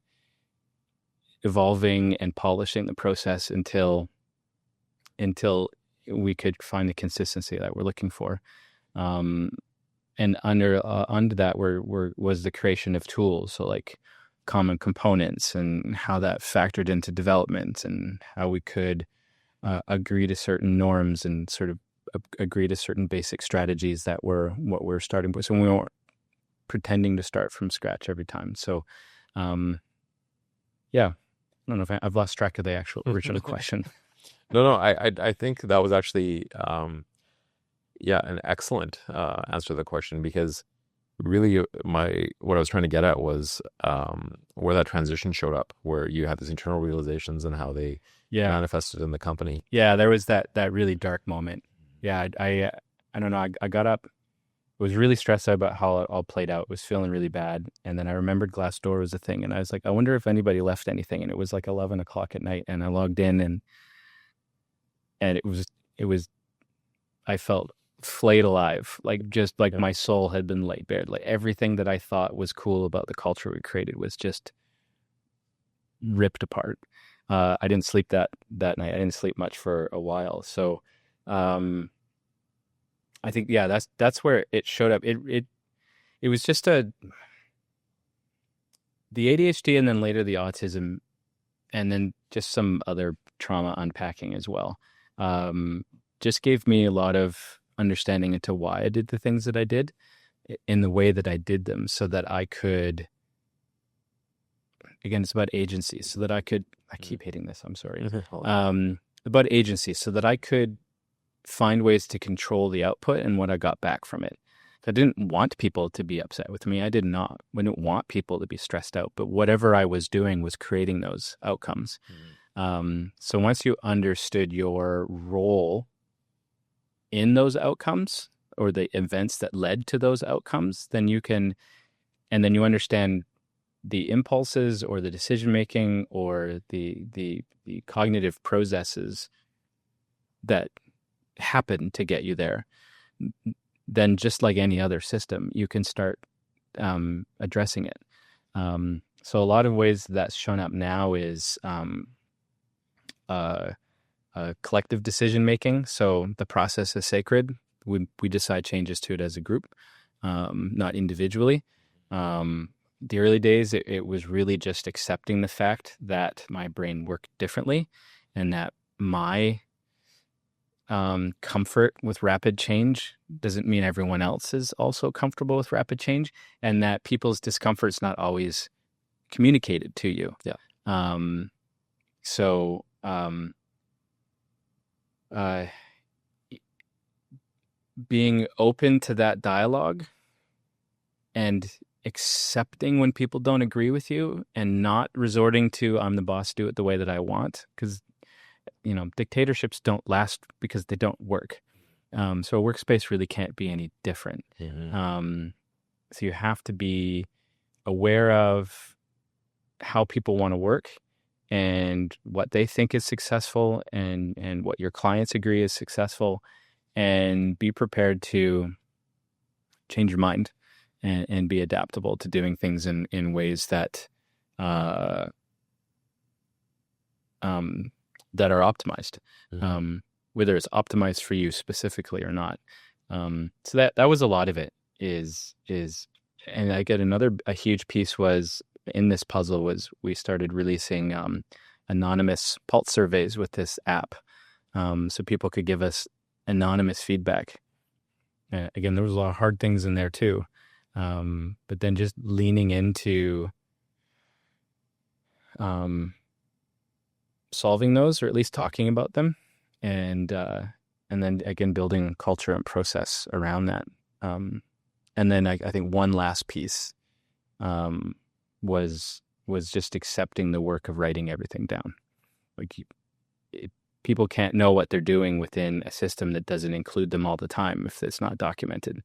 evolving and polishing the process until we could find the consistency that we're looking for. And under that was the creation of tools. So like common components and how that factored into development and how we could agree to certain norms and sort of agree to certain basic strategies that were what we're starting with. So we weren't pretending to start from scratch every time. So, yeah, I don't know if I've lost track of the actual original question. No, I think that was actually, an excellent answer to the question, because really what I was trying to get at was where that transition showed up, where you had these internal realizations and how they manifested in the company. Yeah, there was that really dark moment. Yeah, I don't know. I got up, was really stressed out about how it all played out, was feeling really bad. And then I remembered Glassdoor was a thing. And I was like, I wonder if anybody left anything. And it was like 11 o'clock at night. And I logged in and it was, I felt flayed alive. Like just like my soul had been laid bare. Like everything that I thought was cool about the culture we created was just ripped apart. I didn't sleep that night. I didn't sleep much for a while. So, I think, that's where it showed up. It was just the ADHD and then later the autism and then just some other trauma unpacking as well. Just gave me a lot of understanding into why I did the things that I did in the way that I did them, so that I could, again, it's about agency, so that I keep hitting this, I'm sorry. About agency, so that I could find ways to control the output and what I got back from it. I didn't want people to be upset with me. I didn't want people to be stressed out, but whatever I was doing was creating those outcomes. So once you understood your role in those outcomes or the events that led to those outcomes, then you understand the impulses or the decision-making or the cognitive processes that happen to get you there, then just like any other system, you can start addressing it. So a lot of ways that's shown up now is collective decision-making. So the process is sacred. We decide changes to it as a group, not individually. The early days, it was really just accepting the fact that my brain worked differently and that my comfort with rapid change doesn't mean everyone else is also comfortable with rapid change, and that people's discomfort's not always communicated to you. Being open to that dialogue and accepting when people don't agree with you and not resorting to, I'm the boss, do it the way that I want, because dictatorships don't last because they don't work. So a workspace really can't be any different. So you have to be aware of how people want to work and what they think is successful and what your clients agree is successful, and be prepared to change your mind and be adaptable to doing things in ways that that are optimized, whether it's optimized for you specifically or not. So that was a lot of it is, and I get a huge piece was in this puzzle was we started releasing anonymous pulse surveys with this app, so people could give us anonymous feedback. Again, there was a lot of hard things in there too, but then just leaning into solving those, or at least talking about them, and then again building culture and process around that. And then I think one last piece was just accepting the work of writing everything down. Like people can't know what they're doing within a system that doesn't include them all the time if it's not documented.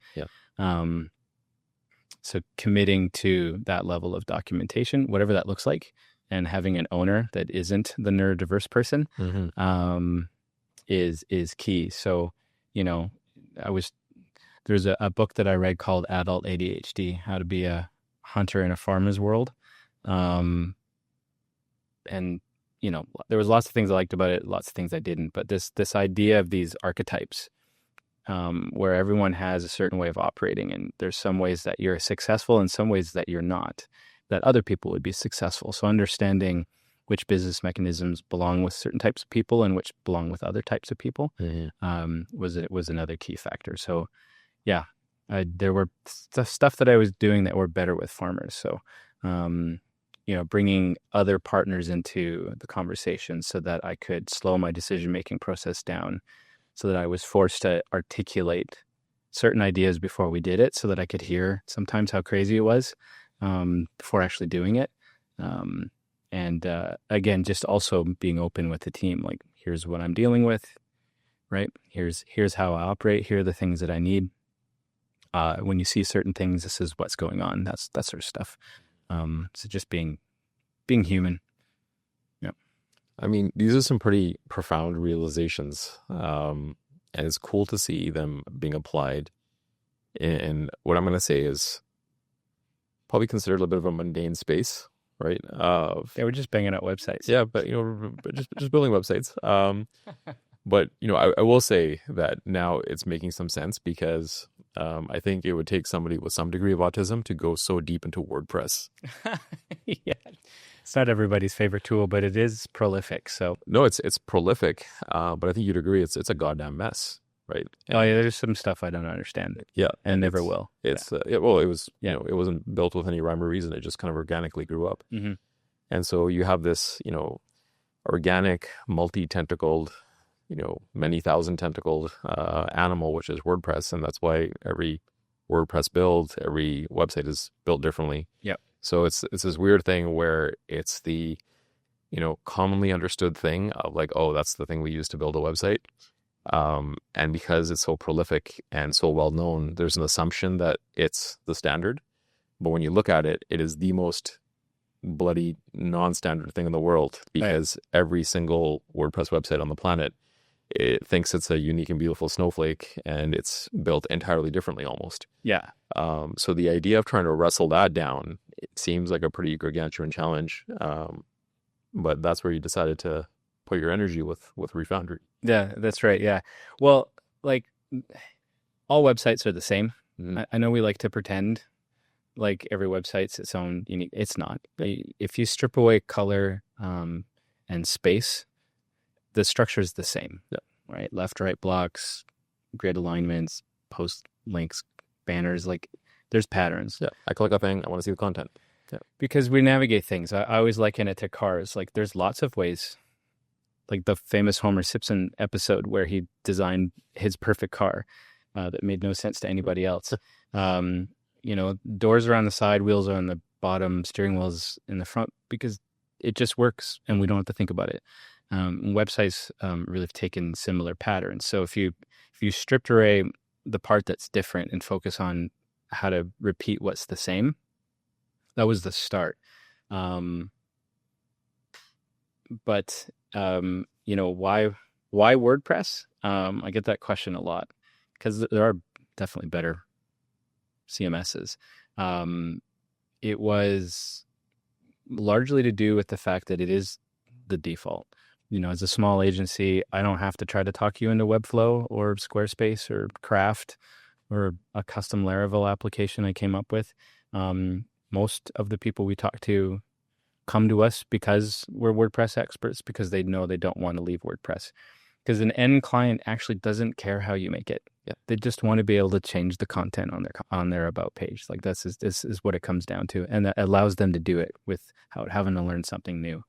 So committing to that level of documentation, whatever that looks like, and having an owner that isn't the neurodiverse person is key. So, there's a book that I read called Adult ADHD, How to Be a Hunter in a Farmer's World. And, there was lots of things I liked about it, lots of things I didn't. But this idea of these archetypes, where everyone has a certain way of operating, and there's some ways that you're successful and some ways that you're not, that other people would be successful. So understanding which business mechanisms belong with certain types of people and which belong with other types of people was another key factor. So yeah, there were stuff that I was doing that were better with farmers. So, bringing other partners into the conversation so that I could slow my decision-making process down, so that I was forced to articulate certain ideas before we did it, so that I could hear sometimes how crazy it was before actually doing it. And again, just also being open with the team, like, here's what I'm dealing with, right? Here's how I operate. Here are the things that I need. When you see certain things, this is what's going on. That sort of stuff. So just being human. Yeah. I mean, these are some pretty profound realizations. And it's cool to see them being applied. And what I'm going to say is probably considered a little bit of a mundane space, right? We're just banging out websites. Yeah, but just building websites. But I will say that now it's making some sense, because I think it would take somebody with some degree of autism to go so deep into WordPress. Yeah, it's not everybody's favorite tool, but it is prolific. So no, it's prolific, but I think you'd agree it's a goddamn mess, right? Oh yeah, there's some stuff I don't understand. Yeah, and never will. It's it was it wasn't built with any rhyme or reason. It just kind of organically grew up, and so you have this organic, multi-tentacled, many thousand tentacled animal, which is WordPress. And that's why every WordPress build, every website is built differently. Yeah. So it's this weird thing where it's the, commonly understood thing of like, oh, that's the thing we use to build a website. And because it's so prolific and so well known, there's an assumption that it's the standard. But when you look at it, it is the most bloody non-standard thing in the world, because every single WordPress website on the planet, it thinks it's a unique and beautiful snowflake, and it's built entirely differently almost. Yeah. So the idea of trying to wrestle that down, it seems like a pretty gargantuan challenge. But that's where you decided to put your energy with Refoundry. Yeah, that's right. Yeah. Well, like, all websites are the same. I know we like to pretend like every website's its own unique. It's not. If you strip away color and space, the structure is the same, right? Left, right blocks, grid alignments, post links, banners, like there's patterns. Yeah, I click a thing, I want to see the content. Yeah. Because we navigate things. I always liken it to cars. Like there's lots of ways, like the famous Homer Simpson episode where he designed his perfect car that made no sense to anybody else. Doors are on the side, wheels are on the bottom, steering wheel's in the front, because it just works and we don't have to think about it. Websites really have taken similar patterns. So if you stripped away the part that's different and focus on how to repeat what's the same, that was the start. But why WordPress? I get that question a lot, because there are definitely better CMSs. It was largely to do with the fact that it is the default. As a small agency, I don't have to try to talk you into Webflow or Squarespace or Craft or a custom Laravel application I came up with. Most of the people we talk to come to us because we're WordPress experts, because they know they don't want to leave WordPress. Because an end client actually doesn't care how you make it. Yeah. They just want to be able to change the content on their about page. Like this is what it comes down to, and that allows them to do it without having to learn something new.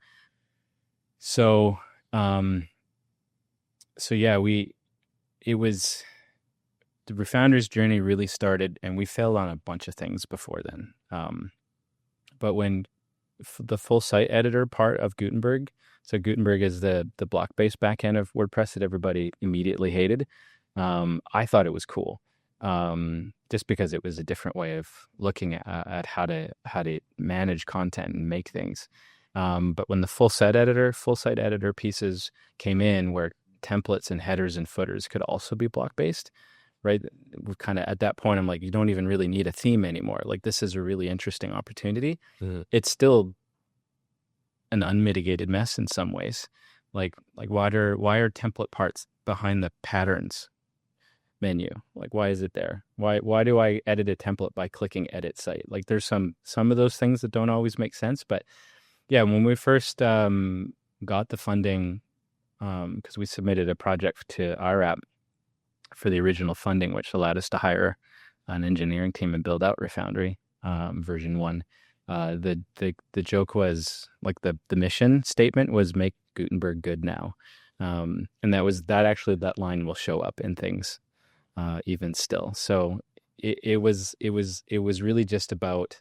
So, it was the Refoundry's journey really started, and we failed on a bunch of things before then. But when the full site editor part of Gutenberg, so Gutenberg is the block-based backend of WordPress that everybody immediately hated. I thought it was cool. just because it was a different way of looking at how to manage content and make things. But when the full site editor pieces came in, where templates and headers and footers could also be block based, right? We're kind of at that point. I'm like, you don't even really need a theme anymore. Like, this is a really interesting opportunity. It's still an unmitigated mess in some ways. Like why are template parts behind the patterns menu? Like, why is it there? Why do I edit a template by clicking edit site? Like, there's some of those things that don't always make sense. But yeah, when we first got the funding, because we submitted a project to IRAP for the original funding, which allowed us to hire an engineering team and build out Refoundry version 1. The joke was, like, the mission statement was make Gutenberg good now. And that line will show up in things even still. So it was really just about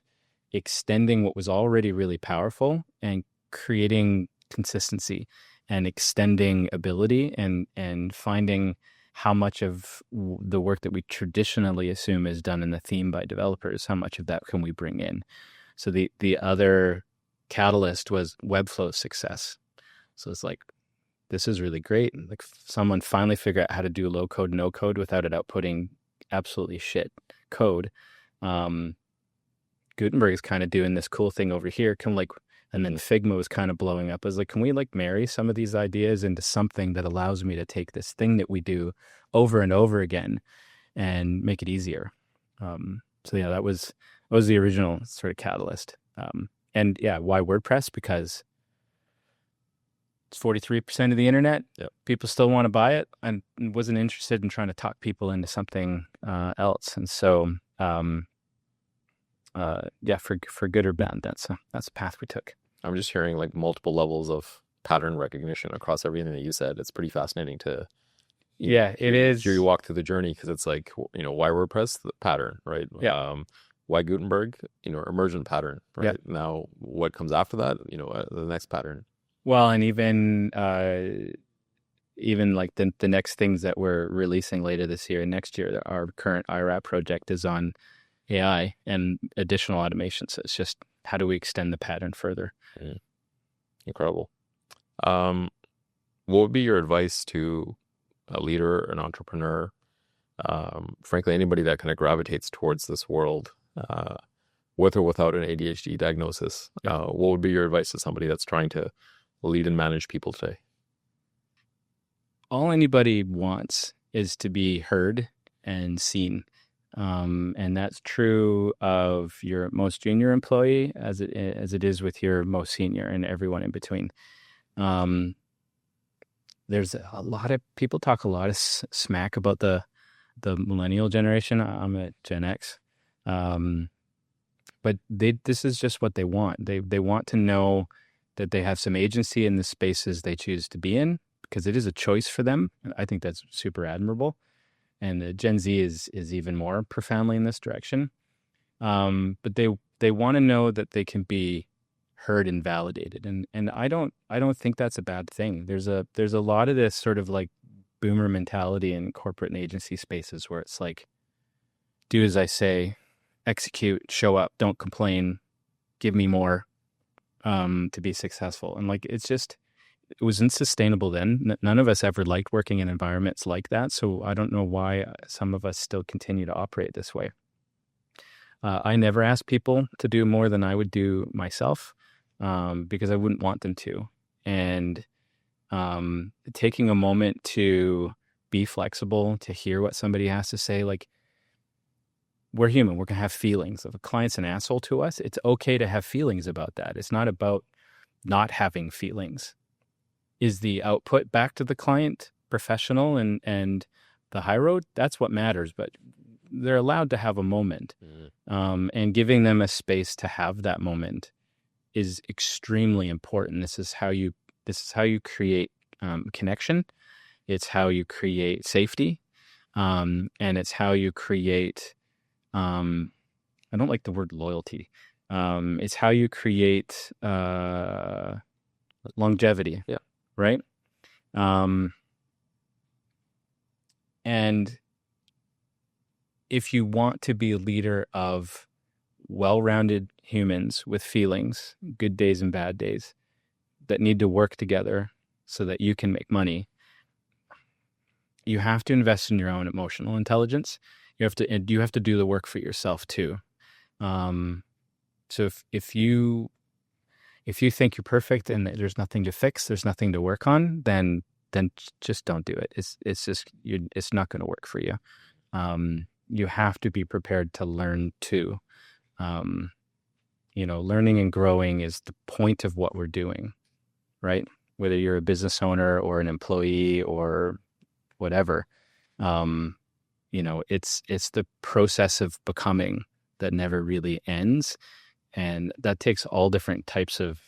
extending what was already really powerful and creating consistency and extending ability and finding how much of the work that we traditionally assume is done in the theme by developers, how much of that can we bring in? So the other catalyst was Webflow's success. So it's like, this is really great. Like, someone finally figured out how to do low code, no code without it outputting absolutely shit code. Gutenberg is kind of doing this cool thing over here. And then Figma was kind of blowing up. I was like, can we marry some of these ideas into something that allows me to take this thing that we do over and over again and make it easier? So yeah, that was the original sort of catalyst. And yeah, why WordPress? Because it's 43% of the internet. Yep. People still want to buy it, and wasn't interested in trying to talk people into something else. And so, yeah, for good or bad, that's the path we took. I'm just hearing like multiple levels of pattern recognition across everything that you said. It's pretty fascinating to it is. Hear you walk through the journey, because it's like, why WordPress? The pattern, right? Yeah. Why Gutenberg? Emergent pattern, right? Yeah. Now, what comes after that? The next pattern. Well, and even like the next things that we're releasing later this year and next year, our current IRAP project is on AI and additional automation. So it's just, how do we extend the pattern further? Incredible. What would be your advice to a leader, an entrepreneur, frankly, anybody that kind of gravitates towards this world, with or without an ADHD diagnosis? What would be your advice to somebody that's trying to lead and manage people today? All anybody wants is to be heard and seen. And that's true of your most junior employee as it is with your most senior and everyone in between. There's a lot of people talk a lot of smack about the millennial generation. I'm at Gen X. But this is just what they want. They want to know that they have some agency in the spaces they choose to be in, because it is a choice for them. I think that's super admirable. And the Gen Z is even more profoundly in this direction. But they want to know that they can be heard and validated. And I don't think that's a bad thing. There's a lot of this sort of like boomer mentality in corporate and agency spaces where it's like, do as I say, execute, show up, don't complain, give me more to be successful. And like, it was unsustainable then. None of us ever liked working in environments like that. So I don't know why some of us still continue to operate this way. I never asked people to do more than I would do myself, because I wouldn't want them to. And taking a moment to be flexible, to hear what somebody has to say, like, we're human. We're going to have feelings. If a client's an asshole to us, it's okay to have feelings about that. It's not about not having feelings. Is the output back to the client professional and the high road? That's what matters. But they're allowed to have a moment. And giving them a space to have that moment is extremely important. This is how you create connection. It's how you create safety. And it's how you create, I don't like the word loyalty. It's how you create longevity. Yeah. Right? And if you want to be a leader of well-rounded humans with feelings, good days and bad days, that need to work together so that you can make money, you have to invest in your own emotional intelligence. You have to do the work for yourself too. So if you think you're perfect and there's nothing to fix, there's nothing to work on, then just don't do it. It's not going to work for you. You have to be prepared to learn too. Learning and growing is the point of what we're doing, right? Whether you're a business owner or an employee or whatever, it's the process of becoming that never really ends. And that takes all different types of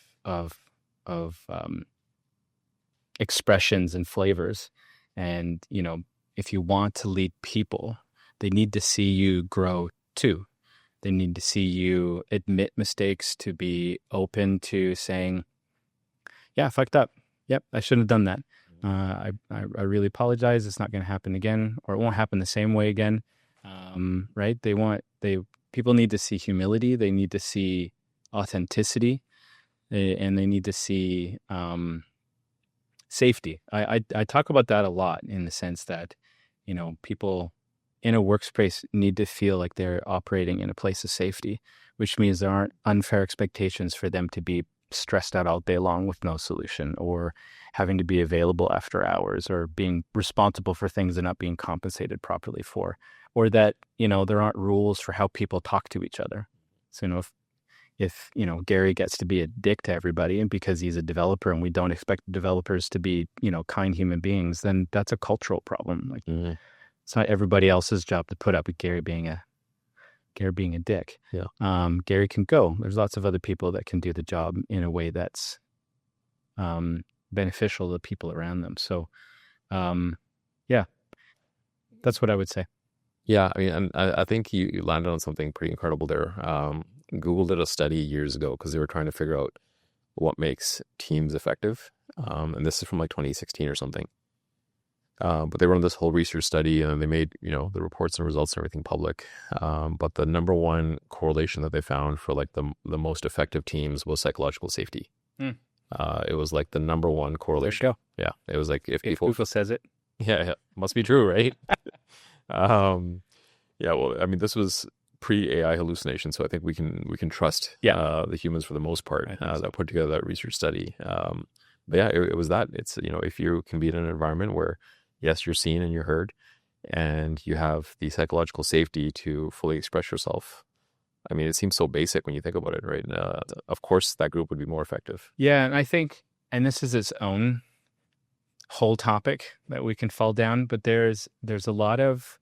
expressions and flavors. And, if you want to lead people, they need to see you grow too. They need to see you admit mistakes, to be open to saying, yeah, I fucked up. Yep, I shouldn't have done that. I really apologize. It's not going to happen again, or it won't happen the same way again. Right? People need to see humility. They need to see authenticity, and they need to see safety. I talk about that a lot, in the sense that, people in a workspace need to feel like they're operating in a place of safety, which means there aren't unfair expectations for them to be stressed out all day long with no solution, or having to be available after hours, or being responsible for things they're not being compensated properly for, or that, there aren't rules for how people talk to each other. So, if Gary gets to be a dick to everybody, and because he's a developer and we don't expect developers to be, kind human beings, then that's a cultural problem. Like, it's not everybody else's job to put up with Gary being a dick. Yeah. Gary can go. There's lots of other people that can do the job in a way that's beneficial to the people around them. So, yeah, that's what I would say. Yeah, I mean, and I think you landed on something pretty incredible there. Google did a study years ago because they were trying to figure out what makes teams effective. And this is from like 2016 or something. But they run this whole research study, and they made, the reports and results and everything public. But the number one correlation that they found for like the most effective teams was psychological safety. It was like the number one correlation. There you go. Yeah. It was like if Google says it. Yeah, must be true, right? Yeah, well, I mean, this was pre-AI hallucination, so I think we can trust the humans for the most part that put together that research study. But yeah, it was that. It's, if you can be in an environment where, yes, you're seen and you're heard, and you have the psychological safety to fully express yourself. I mean, it seems so basic when you think about it, right? Of course, that group would be more effective. Yeah, and I think, and this is its own whole topic that we can fall down, but there's a lot of,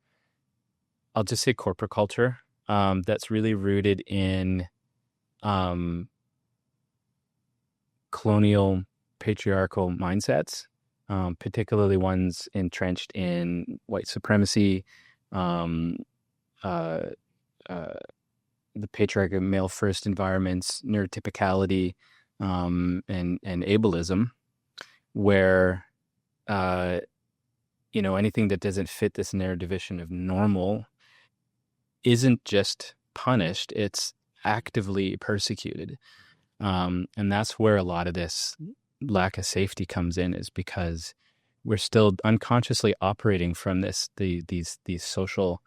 I'll just say, corporate culture that's really rooted in colonial, patriarchal mindsets, particularly ones entrenched in white supremacy, the patriarchal male-first environments, neurotypicality, and ableism, where anything that doesn't fit this narrow division of normal isn't just punished, it's actively persecuted. And that's where a lot of this lack of safety comes in, is because we're still unconsciously operating from these social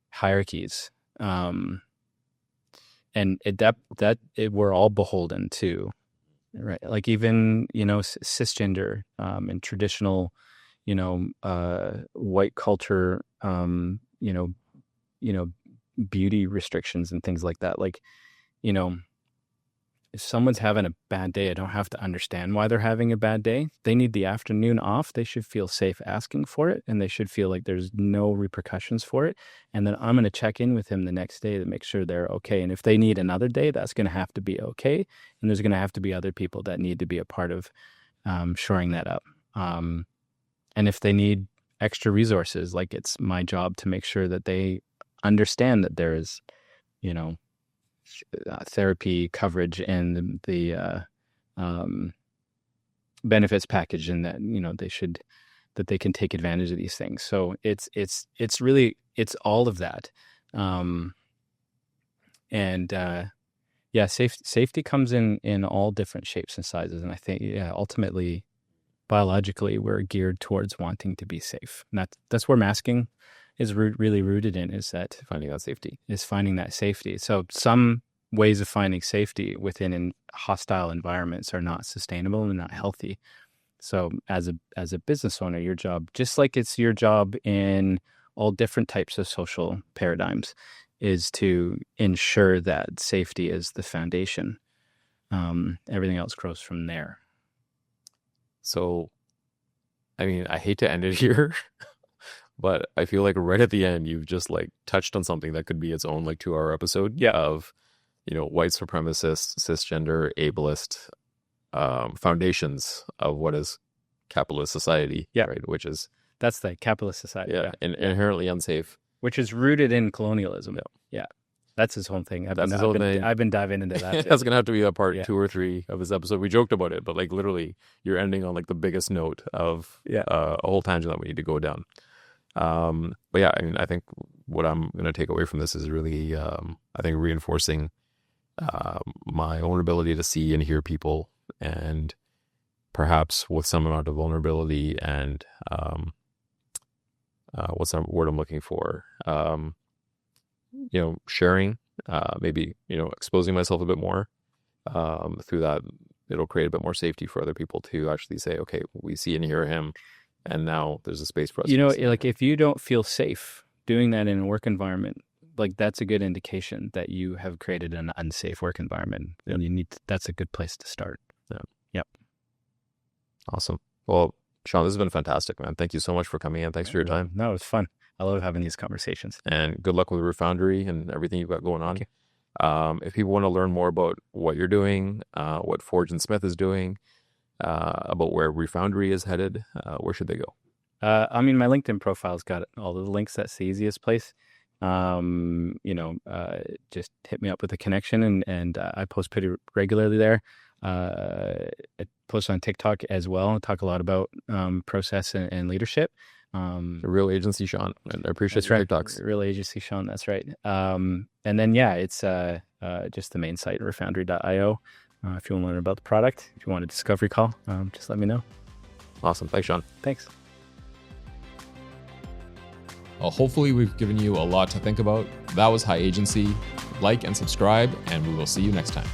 hierarchies. And we're all beholden to, right? Like even, cisgender, and traditional, white culture, beauty restrictions and things like that. Like, if someone's having a bad day, I don't have to understand why they're having a bad day. They need the afternoon off. They should feel safe asking for it, and they should feel like there's no repercussions for it. And then I'm going to check in with him the next day to make sure they're okay. And if they need another day, that's going to have to be okay. And there's going to have to be other people that need to be a part of shoring that up. And if they need extra resources, like, it's my job to make sure that they understand that there is, therapy coverage and the benefits package, and that, that they can take advantage of these things. So it's really it's all of that. Safety comes in all different shapes and sizes. And I think, ultimately, biologically, we're geared towards wanting to be safe. And that's where masking is really rooted in, is that Finding that safety. So some ways of finding safety within hostile environments are not sustainable and not healthy. So as a business owner, your job, just like it's your job in all different types of social paradigms, is to ensure that safety is the foundation. Everything else grows from there. So, I mean, I hate to end it here, but I feel like right at the end, you've just like touched on something that could be its own like 2-hour episode of, white supremacist, cisgender, ableist foundations of what is capitalist society, right? Which is that's the capitalist society, inherently unsafe, which is rooted in colonialism. Yeah, that's his whole thing. I've been diving into that. That's gonna have to be a part 2 or 3 of this episode. We joked about it, but like literally, you're ending on like the biggest note of a whole tangent that we need to go down. But yeah, I mean, I think what I'm gonna take away from this is really, I think, reinforcing my own ability to see and hear people, and perhaps with some amount of vulnerability and what's the word I'm looking for? Sharing, maybe, exposing myself a bit more. Through that, it'll create a bit more safety for other people to actually say, okay, we see and hear him, and now there's a space for us. Like if you don't feel safe doing that in a work environment, like that's a good indication that you have created an unsafe work environment. Yep. And that's a good place to start. Yep. Awesome. Well, Shawn, this has been fantastic, man. Thank you so much for coming in. Thanks for your time. No, it was fun. I love having these conversations. And good luck with Refoundry and everything you've got going on. Okay. If people want to learn more about what you're doing, what Forge and Smith is doing, about where Refoundry is headed, where should they go? My LinkedIn profile's got all of the links. That's the easiest place. Just hit me up with a connection, and I post pretty regularly there. I post on TikTok as well. I talk a lot about process and leadership. Real Agency Shawn. And I appreciate your TikToks. Real Agency Shawn, that's right. And then it's just the main site, refoundry.io. If you want to learn about the product, if you want a discovery call, just let me know. Awesome. Thanks, Shawn. Thanks. Well, hopefully we've given you a lot to think about. That was High Agency. Like and subscribe, and we will see you next time.